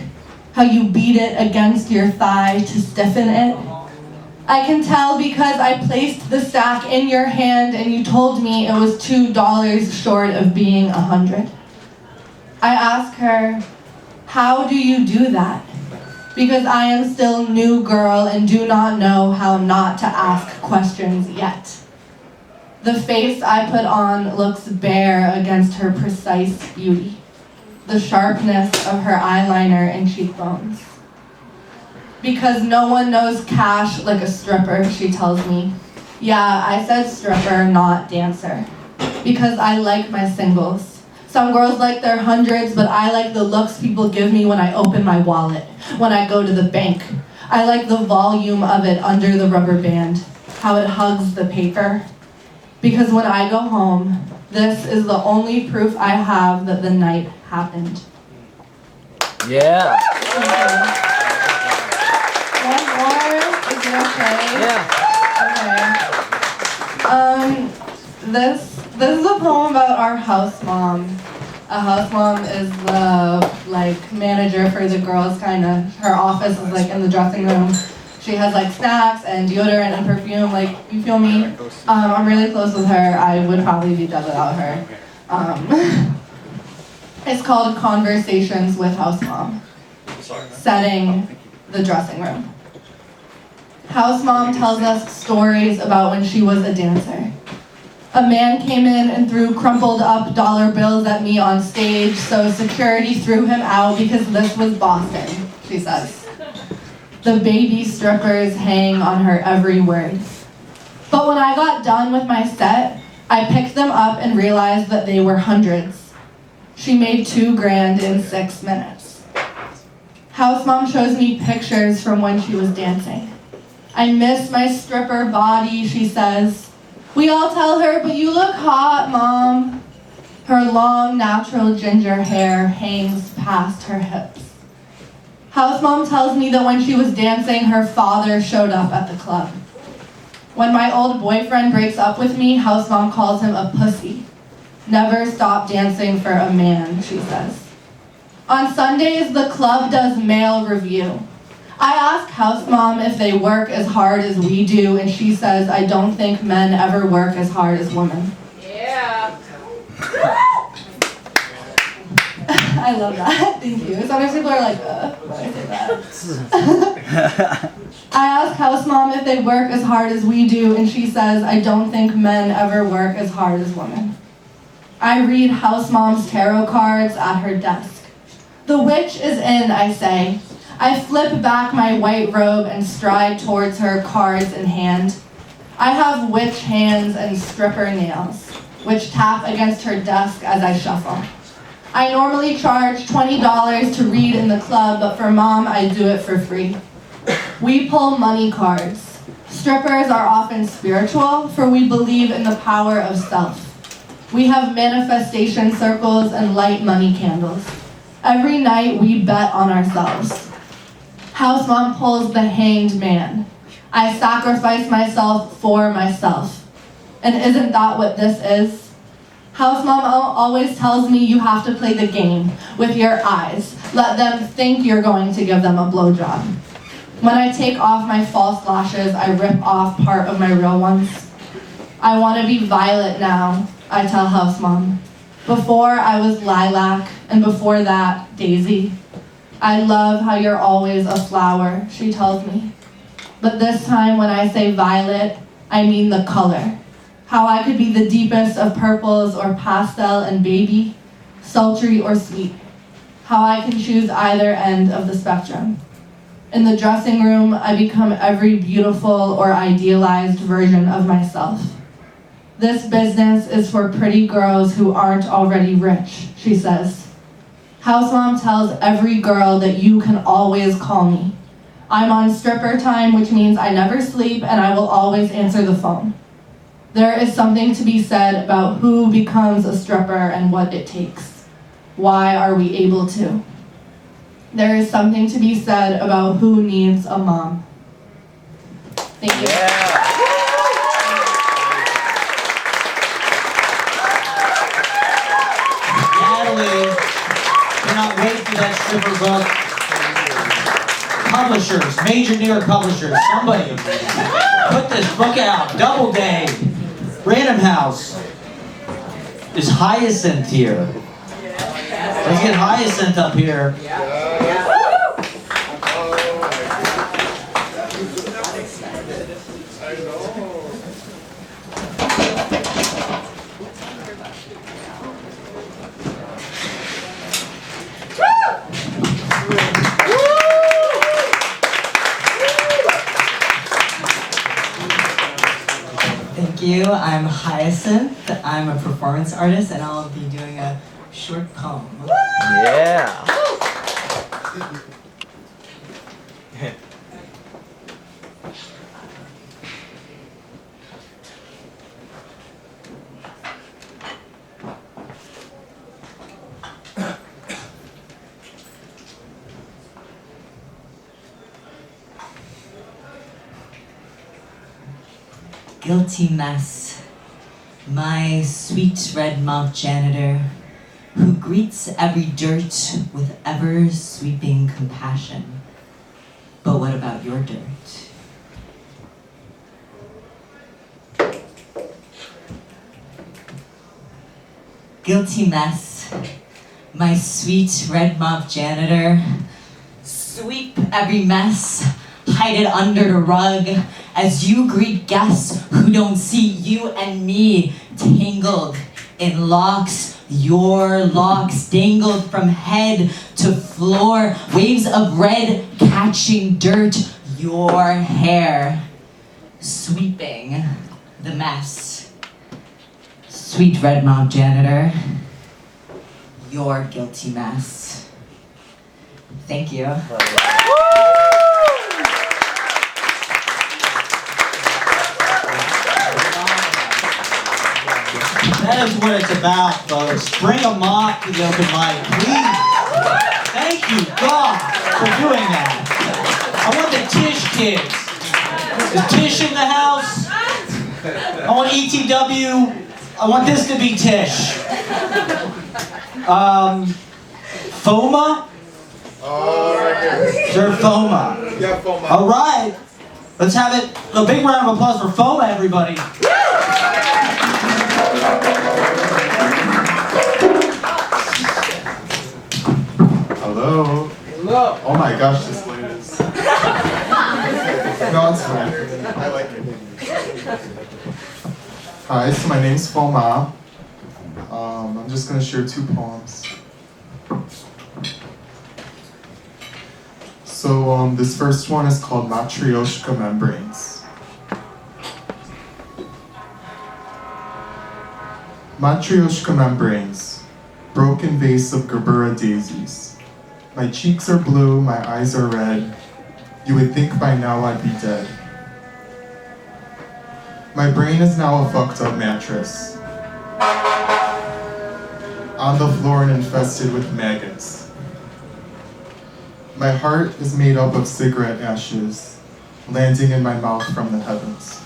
how you beat it against your thigh to stiffen it. I can tell because I placed the stack in your hand and you told me it was $2 short of being 100. I ask her, how do you do that? Because I am still new girl and do not know how not to ask questions yet. The face I put on looks bare against her precise beauty, the sharpness of her eyeliner and cheekbones. Because no one knows cash like a stripper, she tells me. Yeah, I said stripper, not dancer. Because I like my singles. Some girls like their hundreds, but I like the looks people give me when I open my wallet, when I go to the bank. I like the volume of it under the rubber band, how it hugs the paper. Because when I go home, this is the only proof I have that the night happened. Yeah. One more, is it okay? Yeah. Okay. This is a poem about our house mom. A house mom is the like manager for the girls, kind of. Her office is like in the dressing room. She has like snacks and deodorant and perfume, like, you feel me? I'm really close with her. I would probably be dead without her. It's called Conversations with House Mom. Setting the dressing room. House Mom tells us stories about when she was a dancer. A man came in and threw crumpled up dollar bills at me on stage, so security threw him out because this was Boston, she says. The baby strippers hang on her every word. But when I got done with my set, I picked them up and realized that they were hundreds. She made $2,000 in 6 minutes. House Mom shows me pictures from when she was dancing. I miss my stripper body, she says. We all tell her, but you look hot, Mom. Her long, natural ginger hair hangs past her hips. House Mom tells me that when she was dancing, her father showed up at the club. When my old boyfriend breaks up with me, House Mom calls him a pussy. Never stop dancing for a man, she says. On Sundays, the club does male review. I ask House Mom if they work as hard as we do, and she says, I don't think men ever work as hard as women. Yeah. I love that. Thank you. Sometimes people are like, why did I say that? I ask House Mom if they work as hard as we do, and she says, I don't think men ever work as hard as women. I read House Mom's tarot cards at her desk. The witch is in, I say. I flip back my white robe and stride towards her, cards in hand. I have witch hands and stripper nails, which tap against her desk as I shuffle. I normally charge $20 to read in the club, but for Mom, I do it for free. We pull money cards. Strippers are often spiritual, for we believe in the power of self. We have manifestation circles and light money candles. Every night, we bet on ourselves. House Mom pulls the hanged man. I sacrifice myself for myself. And isn't that what this is? House Mom always tells me you have to play the game with your eyes. Let them think you're going to give them a blowjob. When I take off my false lashes, I rip off part of my real ones. I want to be violet now, I tell House Mom. Before I was lilac, and before that, daisy. I love how you're always a flower, she tells me. But this time when I say violet, I mean the color. How I could be the deepest of purples or pastel and baby, sultry or sweet. How I can choose either end of the spectrum. In the dressing room, I become every beautiful or idealized version of myself. This business is for pretty girls who aren't already rich, she says. House Mom tells every girl that you can always call me. I'm on stripper time, which means I never sleep and I will always answer the phone. There is something to be said about who becomes a stripper and what it takes. Why are we able to? There is something to be said about who needs a mom. Thank you. Natalie, cannot wait for that stripper book. Publishers, major New York publishers, somebody put this book out. Doubleday, Random House. Is Hyacinth here? Let's get Hyacinth up here. Thank you. I'm Hyacinth. I'm a performance artist and I'll be doing a short poem. Yeah. Guilty mess, my sweet red mouth janitor, who greets every dirt with ever-sweeping compassion. But what about your dirt? Guilty mess, my sweet red mouth janitor, sweep every mess, hide it under the rug, as you greet guests who don't see you and me tangled in locks, your locks dangled from head to floor, waves of red catching dirt, your hair sweeping the mess. Sweet red mouth janitor, your guilty mess. Thank you. That is what it's about, folks. Bring a mop to the open mic, please. Thank you, God, for doing that. I want the Tish kids. Is Tish in the house? I want ETW. I want this to be Tish. FOMA? Is there FOMA? Yeah, FOMA. All right. Let's have it. A big round of applause for FOMA, everybody. Hello. Hello. Oh my gosh, this lady is. No, it's fine. I like it. Hi, so my name's Foma. I'm just gonna share 2 poems. So this first one is called Matryoshka Membranes. Matryoshka membranes, broken vase of Gerbera daisies. My cheeks are blue, my eyes are red. You would think by now I'd be dead. My brain is now a fucked up mattress. On the floor and infested with maggots. My heart is made up of cigarette ashes, landing in my mouth from the heavens.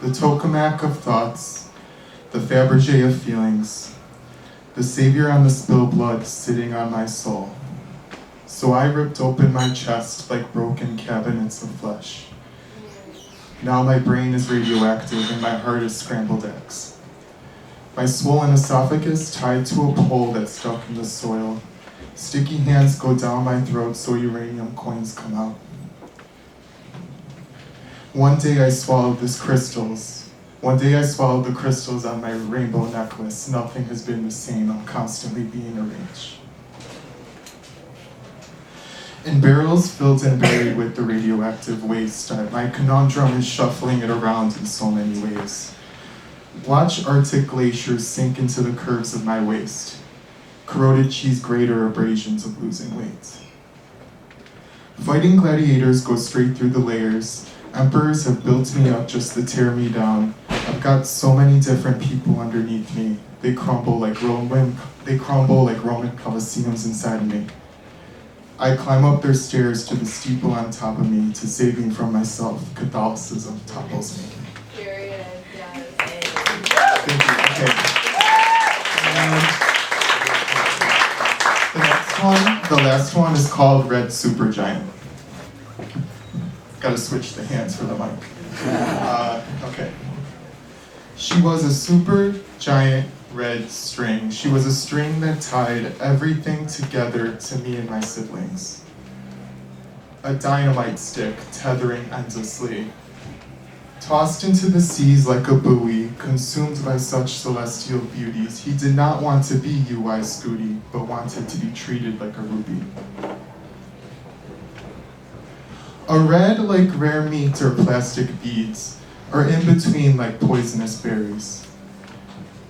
The tokamak of thoughts, the Fabergé of feelings, the savior on the spill blood sitting on my soul. So I ripped open my chest like broken cabinets of flesh. Now my brain is radioactive and my heart is scrambled eggs. My swollen esophagus tied to a pole that's stuck in the soil. Sticky hands go down my throat so uranium coins come out. One day I swallowed this crystals, One day I swallowed the crystals on my rainbow necklace. Nothing has been the same. I'm constantly being arranged. In barrels filled and buried with the radioactive waste, my conundrum is shuffling it around in so many ways. Watch Arctic glaciers sink into the curves of my waist. Corroded cheese grater abrasions of losing weight. Fighting gladiators go straight through the layers. Emperors have built me up just to tear me down. I've got so many different people underneath me. They crumble like Roman Colosseums inside me. I climb up their stairs to the steeple on top of me to save me from myself. Catholicism topples me. Thank you. Okay. The last one is called Red Supergiant. Gotta switch the hands for the mic. Okay. She was a super giant red string. She was a string that tied everything together to me and my siblings. A dynamite stick tethering endlessly. Tossed into the seas like a buoy, consumed by such celestial beauties, he did not want to be UI Scooty, but wanted to be treated like a ruby. A red like rare meat or plastic beads, or in between like poisonous berries.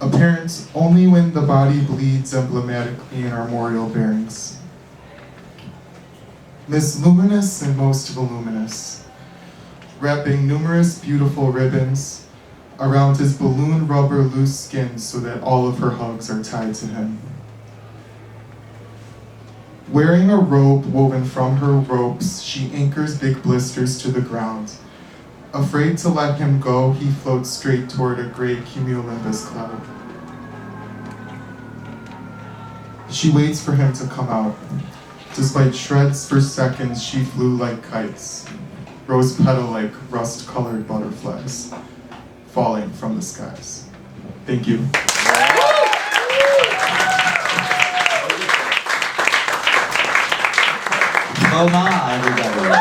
Apparent only when the body bleeds emblematically in armorial bearings. Miss Luminous and most voluminous, wrapping numerous beautiful ribbons around his balloon rubber loose skin so that all of her hugs are tied to him. Wearing a robe woven from her ropes, she anchors big blisters to the ground. Afraid to let him go, he floats straight toward a gray cumulonimbus cloud. She waits for him to come out. Despite shreds for seconds, she flew like kites, rose petal-like rust-colored butterflies, falling from the skies. Thank you. FOMA, everybody.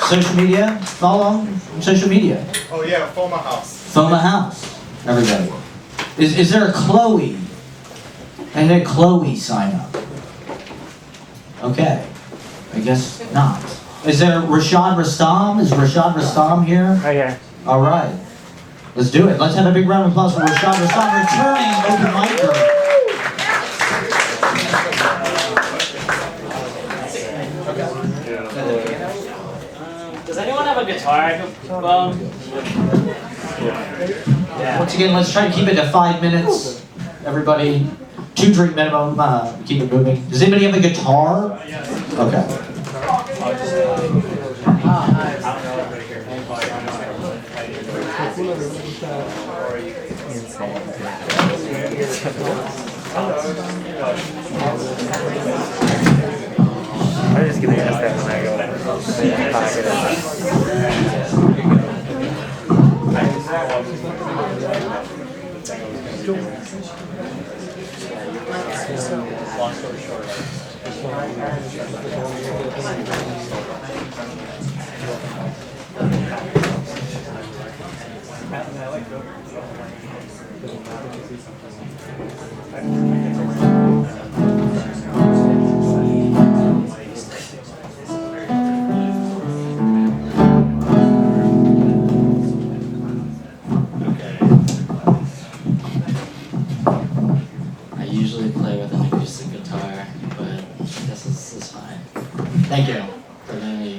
Social media, follow social media. Oh yeah, FOMA House. FOMA House, everybody. Is there a Chloe? And a Chloe sign up? Okay, I guess not. Is there Rashad Rastam? Is Rashad Rastam here? Right here. All right, let's do it. Let's have a big round of applause for Rashad Rastam, returning open micer. Does anyone have a guitar? Once again, let's try to keep it to 5 minutes. Everybody, 2 drink minimum, keep it moving. Does anybody have a guitar? Okay. I'm just gonna ask that when I go long story short. I usually play with an acoustic guitar, but I guess this is fine. Thank you for letting me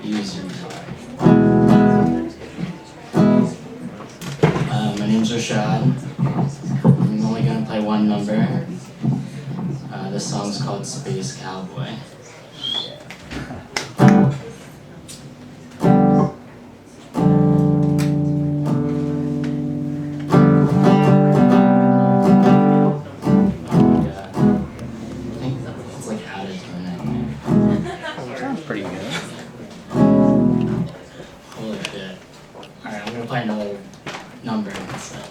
use your guitar. My name's Rashad. I'm only gonna play one number. This song's called Space Cowboy. Pretty good. Holy shit. Alright, I'm gonna play another number instead.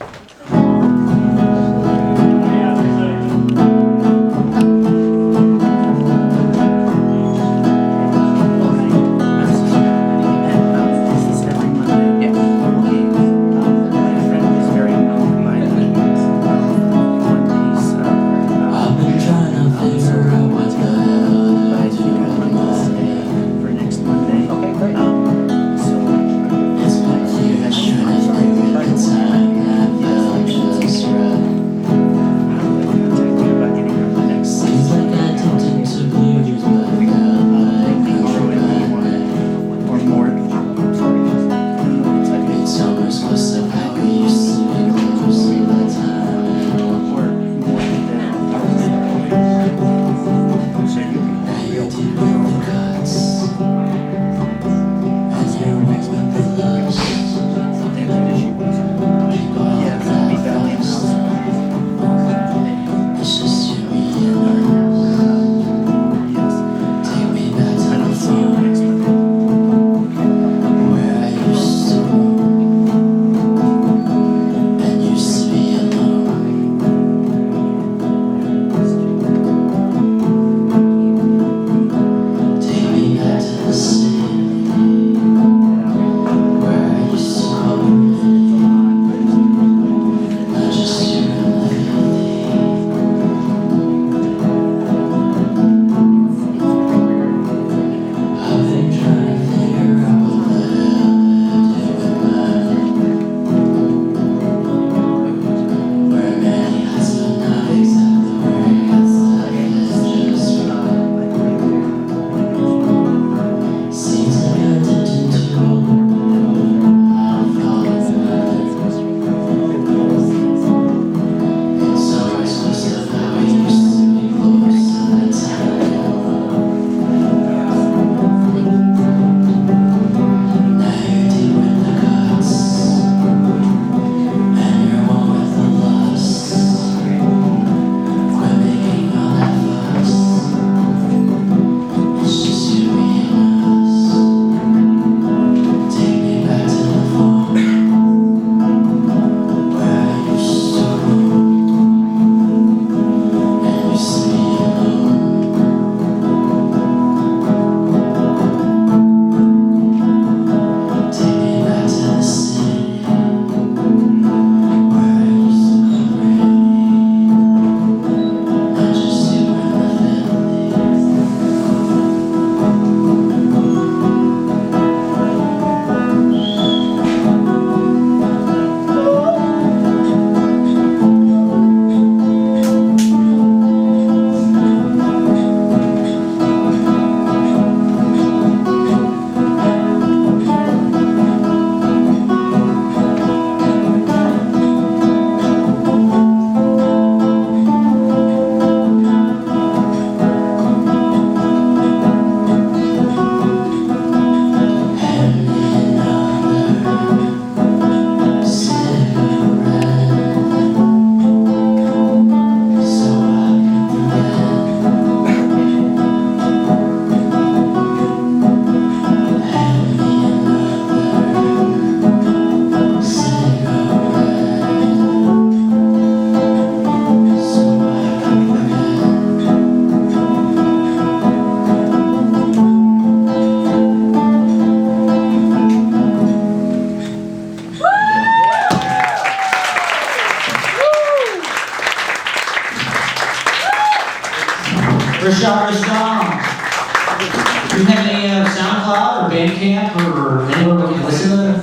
SoundCloud or Bandcamp or anywhere we can listen to them?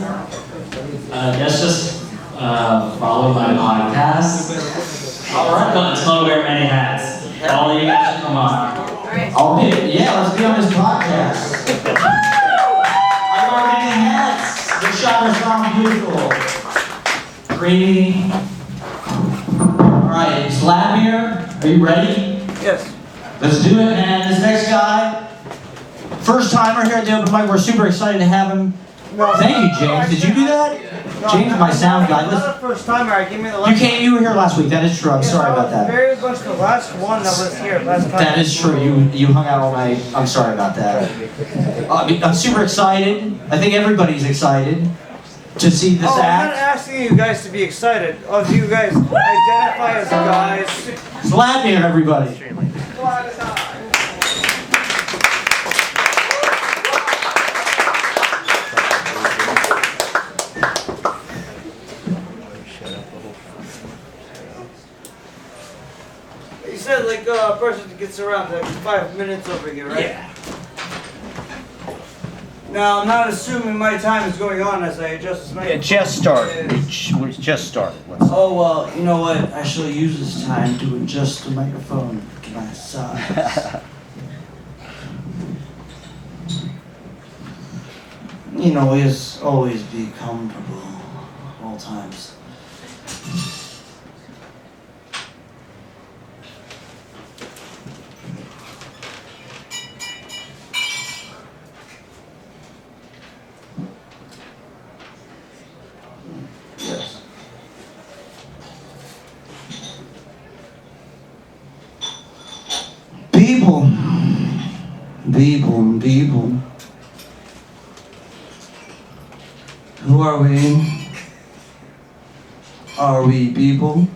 Yes, just follow my podcast. All right. It's called Wear Many Hats. All of you guys should come on. Let's be on this podcast. I wear many hats. The showers sound beautiful. Creamy. All right, it's Lamir. Are you ready? Yes. Let's do it. And this next guy, first timer here at the open mic. We're super excited to have him. Thank you, James. Did you do that? James, my sound guy. Not the first timer. I gave me the You came. You were here last week. That is true. I'm sorry about that. Very much the last one that was here last time. That is true. You hung out all night. I'm sorry about that. I'm super excited. I think everybody's excited to see this I'm not act. asking you guys to be excited. Oh, do you guys identify as guys? Vladimir, everybody. You said like a person gets around like 5 minutes over here, right? Yeah. Now I'm not assuming my time is going on as I adjust this microphone. It just started. We just started. Oh well, you know what? I shall use this time to adjust the microphone to my size. You know, always be comfortable at all times. Yes. People. Who are we? Are we people?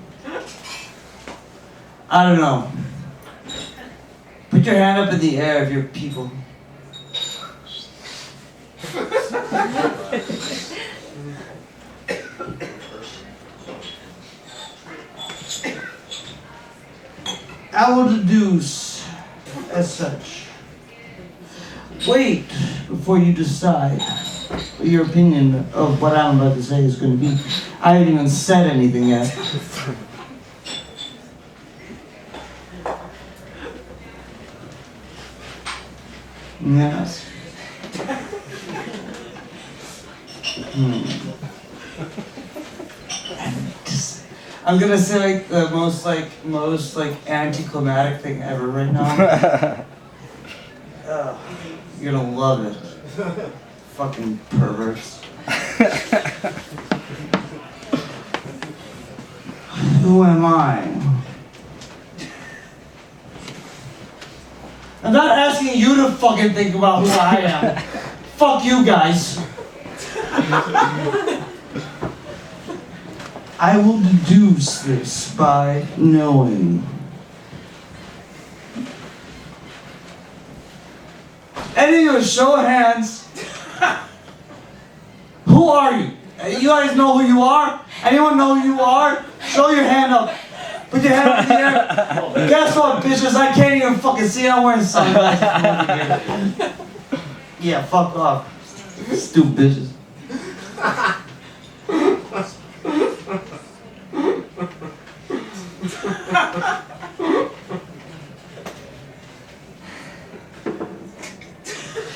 I don't know. Put your hand up in the air if you're people. I will deduce as such. Wait before you decide what your opinion of what I'm about to say is going to be. I haven't even said anything yet. Yes. I'm gonna say like the most anticlimactic thing ever right now. You're gonna love it. Fucking perverts. Who am I? I'm not asking you to fucking think about who I am. Fuck you guys. I will deduce this by knowing. Any of you, show of hands. Who are you? You guys know who you are? Anyone know who you are? Show your hand up. Put your hand up in the air. Guess what, bitches? I can't even fucking see. I'm wearing sunglasses from over here. Yeah, fuck off. Stupid bitches.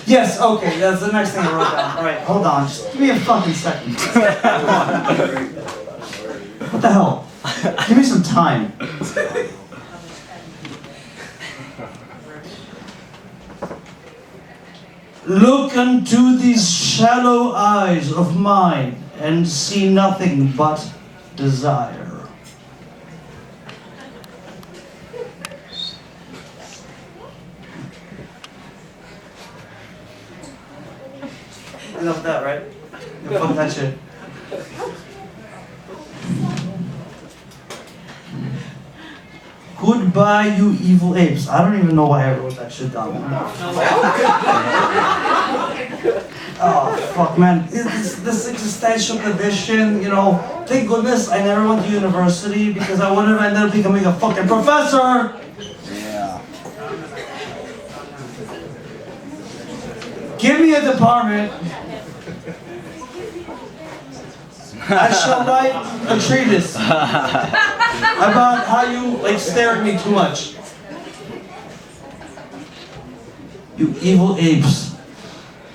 Yes, okay, that's the next thing I wrote down. Alright, hold on, just give me a fucking second. Come on. What the hell? Give me some time. Look into these shallow eyes of mine and see nothing but desire. Enough of that, right? Yeah, fuck that shit. Goodbye, you evil apes. I don't even know why I wrote that shit down. Oh, fuck, man. This existential condition, you know, thank goodness I never went to university because I would have ended up becoming a fucking professor. Yeah. Give me a department. I shall write a treatise about how you like stare at me too much. You evil apes.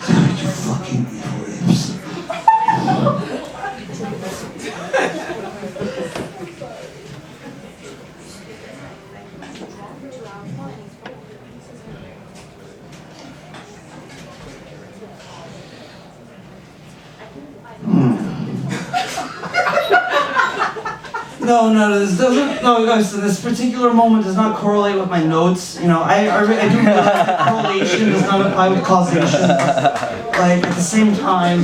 You fucking evil apes. No, this doesn't. No, so this particular moment does not correlate with my notes. You know, I do realize that correlation does not apply with causation. Like at the same time,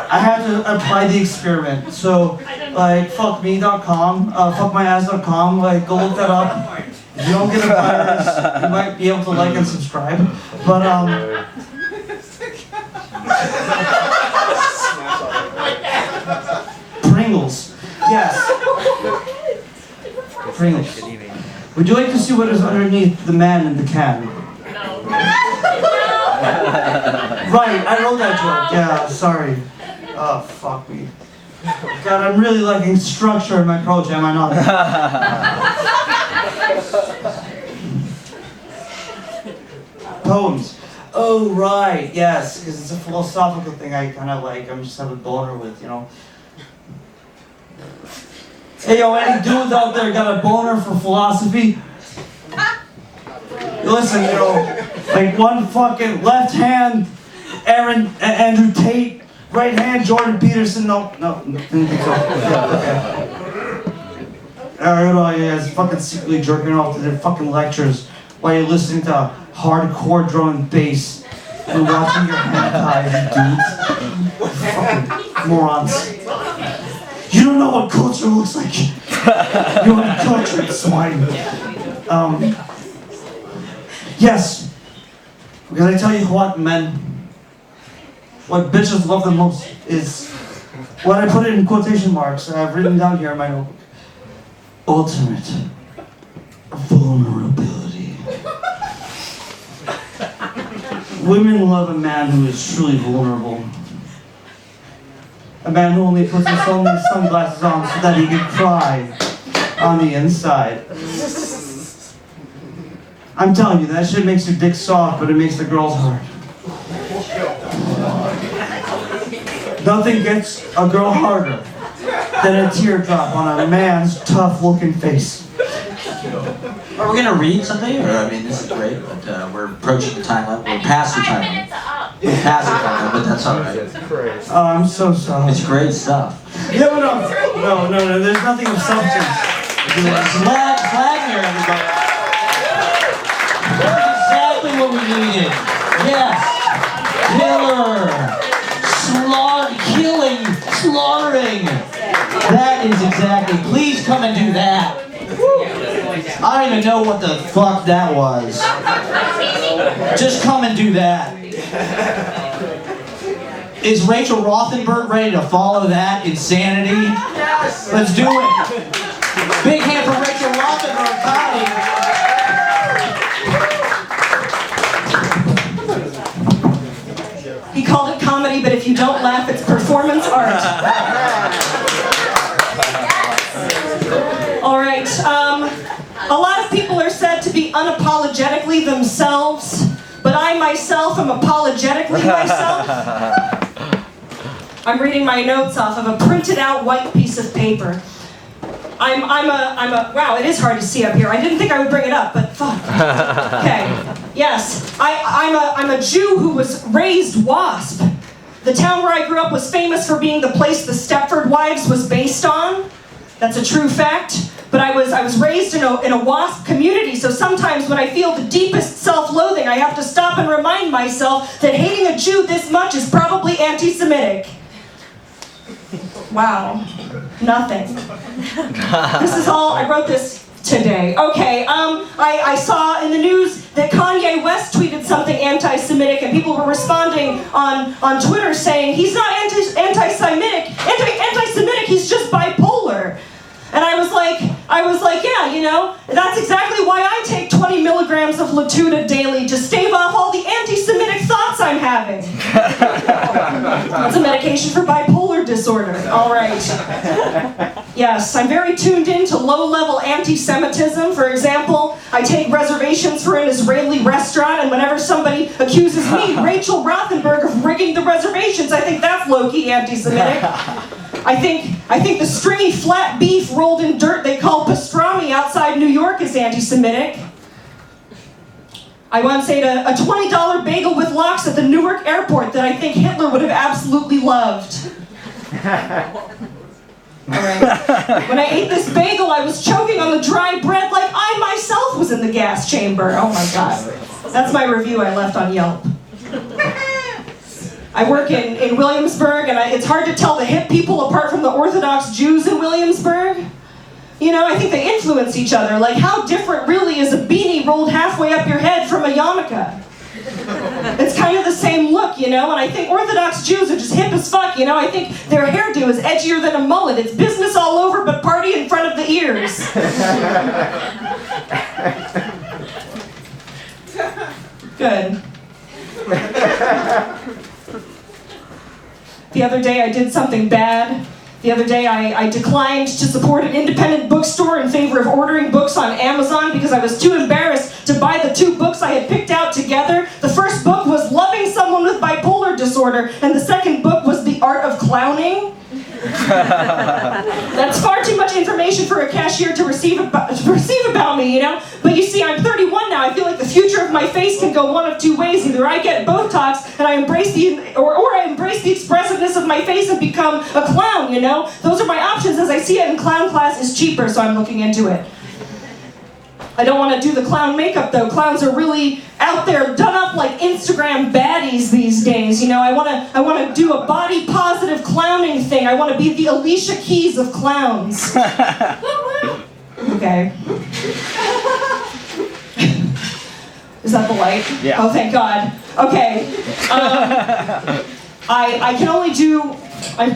I had to apply the experiment. So, like, fuckme.com, fuckmyass.com. Like, go look that up. If you don't get a virus, you might be able to like and subscribe. But Pringles. Yes. Pringles. Would you like to see what is underneath the man in the can? Right, I wrote that joke. Yeah, sorry. Oh, fuck me. God, I'm really lacking structure in my approach, am I not? Poems. Oh, right, yes, because it's a philosophical thing I kind of like. I'm just have a boner with, you know. Hey, yo, any dudes out there got a boner for philosophy? Listen, you know, like one fucking left hand, Andrew Tate, right hand, Jordan Peterson. No, didn't think so. Okay. Alright, all you guys fucking secretly jerking off to their fucking lectures while you're listening to hardcore drum and bass and watching your hentai, you dudes. Fucking morons. You don't know what culture looks like. You're uncultured swine. Yes. Because I tell you what, men, what bitches love the most is what I put it in quotation marks that I've written down here in my notebook. Ultimate vulnerability. Women love a man who is truly vulnerable. A man who only puts his sunglasses on so that he can cry on the inside. I'm telling you, that shit makes your dick soft, but it makes the girls hard. Nothing gets a girl harder than a teardrop on a man's tough-looking face. Are we gonna read something? Or, I mean, this is great, but we're approaching the time limit. We're past the time limit. We're past the time limit, but that's all right. Oh, I'm so sorry. It's great stuff. No, there's nothing of substance. Flag here, everybody. That's exactly what we needed. Yes. Killing, slaughtering. That is exactly. Please come and do that. I don't even know what the fuck that was. Just come and do that. Is Rachel Rothenberg ready to follow that insanity? Let's do it. Big hand for Rachel Rothenberg, Connie. He called it comedy, but if you don't laugh, it's performance art. All right. A lot of people are said to be unapologetically themselves, but I myself am apologetically myself. I'm reading my notes off of a printed out white piece of paper. Wow, it is hard to see up here. I didn't think I would bring it up, but fuck. Okay, yes, I'm a Jew who was raised WASP. The town where I grew up was famous for being the place the Stepford Wives was based on. That's a true fact. But I was raised in a WASP community, so sometimes when I feel the deepest self-loathing, I have to stop and remind myself that hating a Jew this much is probably anti-Semitic. Wow, nothing. This is all, I wrote this today. Okay, I saw in the news that Kanye West tweeted something anti-Semitic and people were responding on Twitter saying he's not anti-Semitic, he's just bipolar. And I was like, yeah, you know, that's exactly why I take 20 milligrams of Latuda daily to stave off all the anti-Semitic thoughts I'm having. That's a medication for bipolar disorder. All right. Yes, I'm very tuned in to low-level anti-Semitism. For example, I take reservations for an Israeli restaurant, and whenever somebody accuses me, Rachel Rothenberg, of rigging the reservations, I think that's low-key anti-Semitic. I think the stringy flat beef rolled in dirt they call pastrami outside New York is anti-Semitic. I once ate a $20 bagel with lox at the Newark airport that I think Hitler would have absolutely loved. Alright. When I ate this bagel, I was choking on the dry bread like I myself was in the gas chamber. Oh my god. That's my review I left on Yelp. I work in Williamsburg, and it's hard to tell the hip people apart from the Orthodox Jews in Williamsburg. You know, I think they influence each other. Like, how different really is a beanie rolled halfway up your head from a yarmulke? It's kind of the same look, you know, and I think Orthodox Jews are just hip as fuck, you know. I think their hairdo is edgier than a mullet. It's business all over, but party in front of the ears. Good. The other day I did something bad. The other day I declined to support an independent bookstore in favor of ordering books on Amazon because I was too embarrassed to buy the two books I had picked out together. The first book was Loving Someone with Bipolar Disorder, and the second book was The Art of Clowning. That's far too much information for a cashier to receive about me, you know? But you see, I'm 31 now. I feel like the future of my face can go one of two ways. Either I get Botox and I embrace or I embrace the expressiveness of my face and become a clown, you know? Those are my options. As I see it in clown class is cheaper, so I'm looking into it. I don't want to do the clown makeup though. Clowns are really out there, done up like Instagram baddies these days. You know, I want to do a body positive clowning thing. I want to be the Alicia Keys of clowns. Okay. Is that the light? Yeah. Oh, thank God. Okay. I can only do. I'm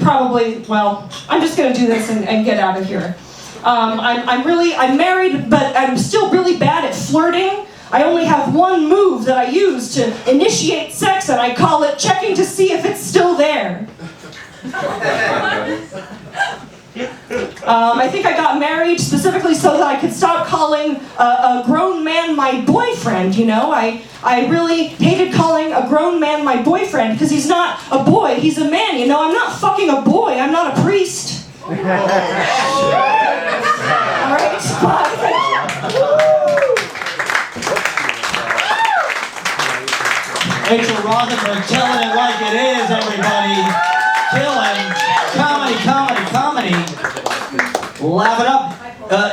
just gonna do this and get out of here. I'm married, but I'm still really bad at flirting. I only have one move that I use to initiate sex, and I call it checking to see if it's still there. I think I got married specifically so that I could stop calling a grown man my boyfriend, you know? I really hated calling a grown man my boyfriend because he's not a boy, he's a man, you know? I'm not fucking a boy, I'm not a priest. Alright, bye. Rachel Rothenberg telling it like it is, everybody. Killing. Comedy. Laugh it up.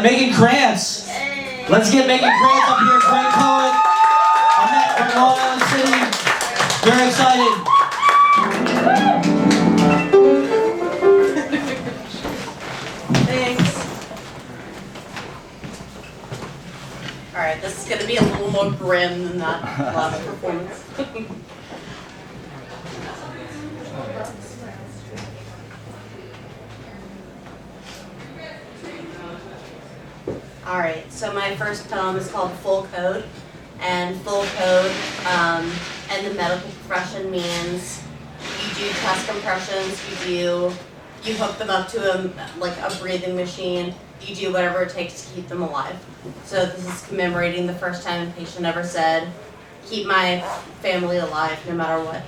Megan Krantz. Let's get Megan Krantz up here. Great poet. Annette from Long Island City. Very excited. Thanks. Alright, this is going to be a little more grim than that last performance. Alright, so my first poem is called Full Code. And full code in the medical profession means you do chest compressions, you hook them up to a breathing machine, you do whatever it takes to keep them alive. So this is commemorating the first time a patient ever said, keep my family alive no matter what.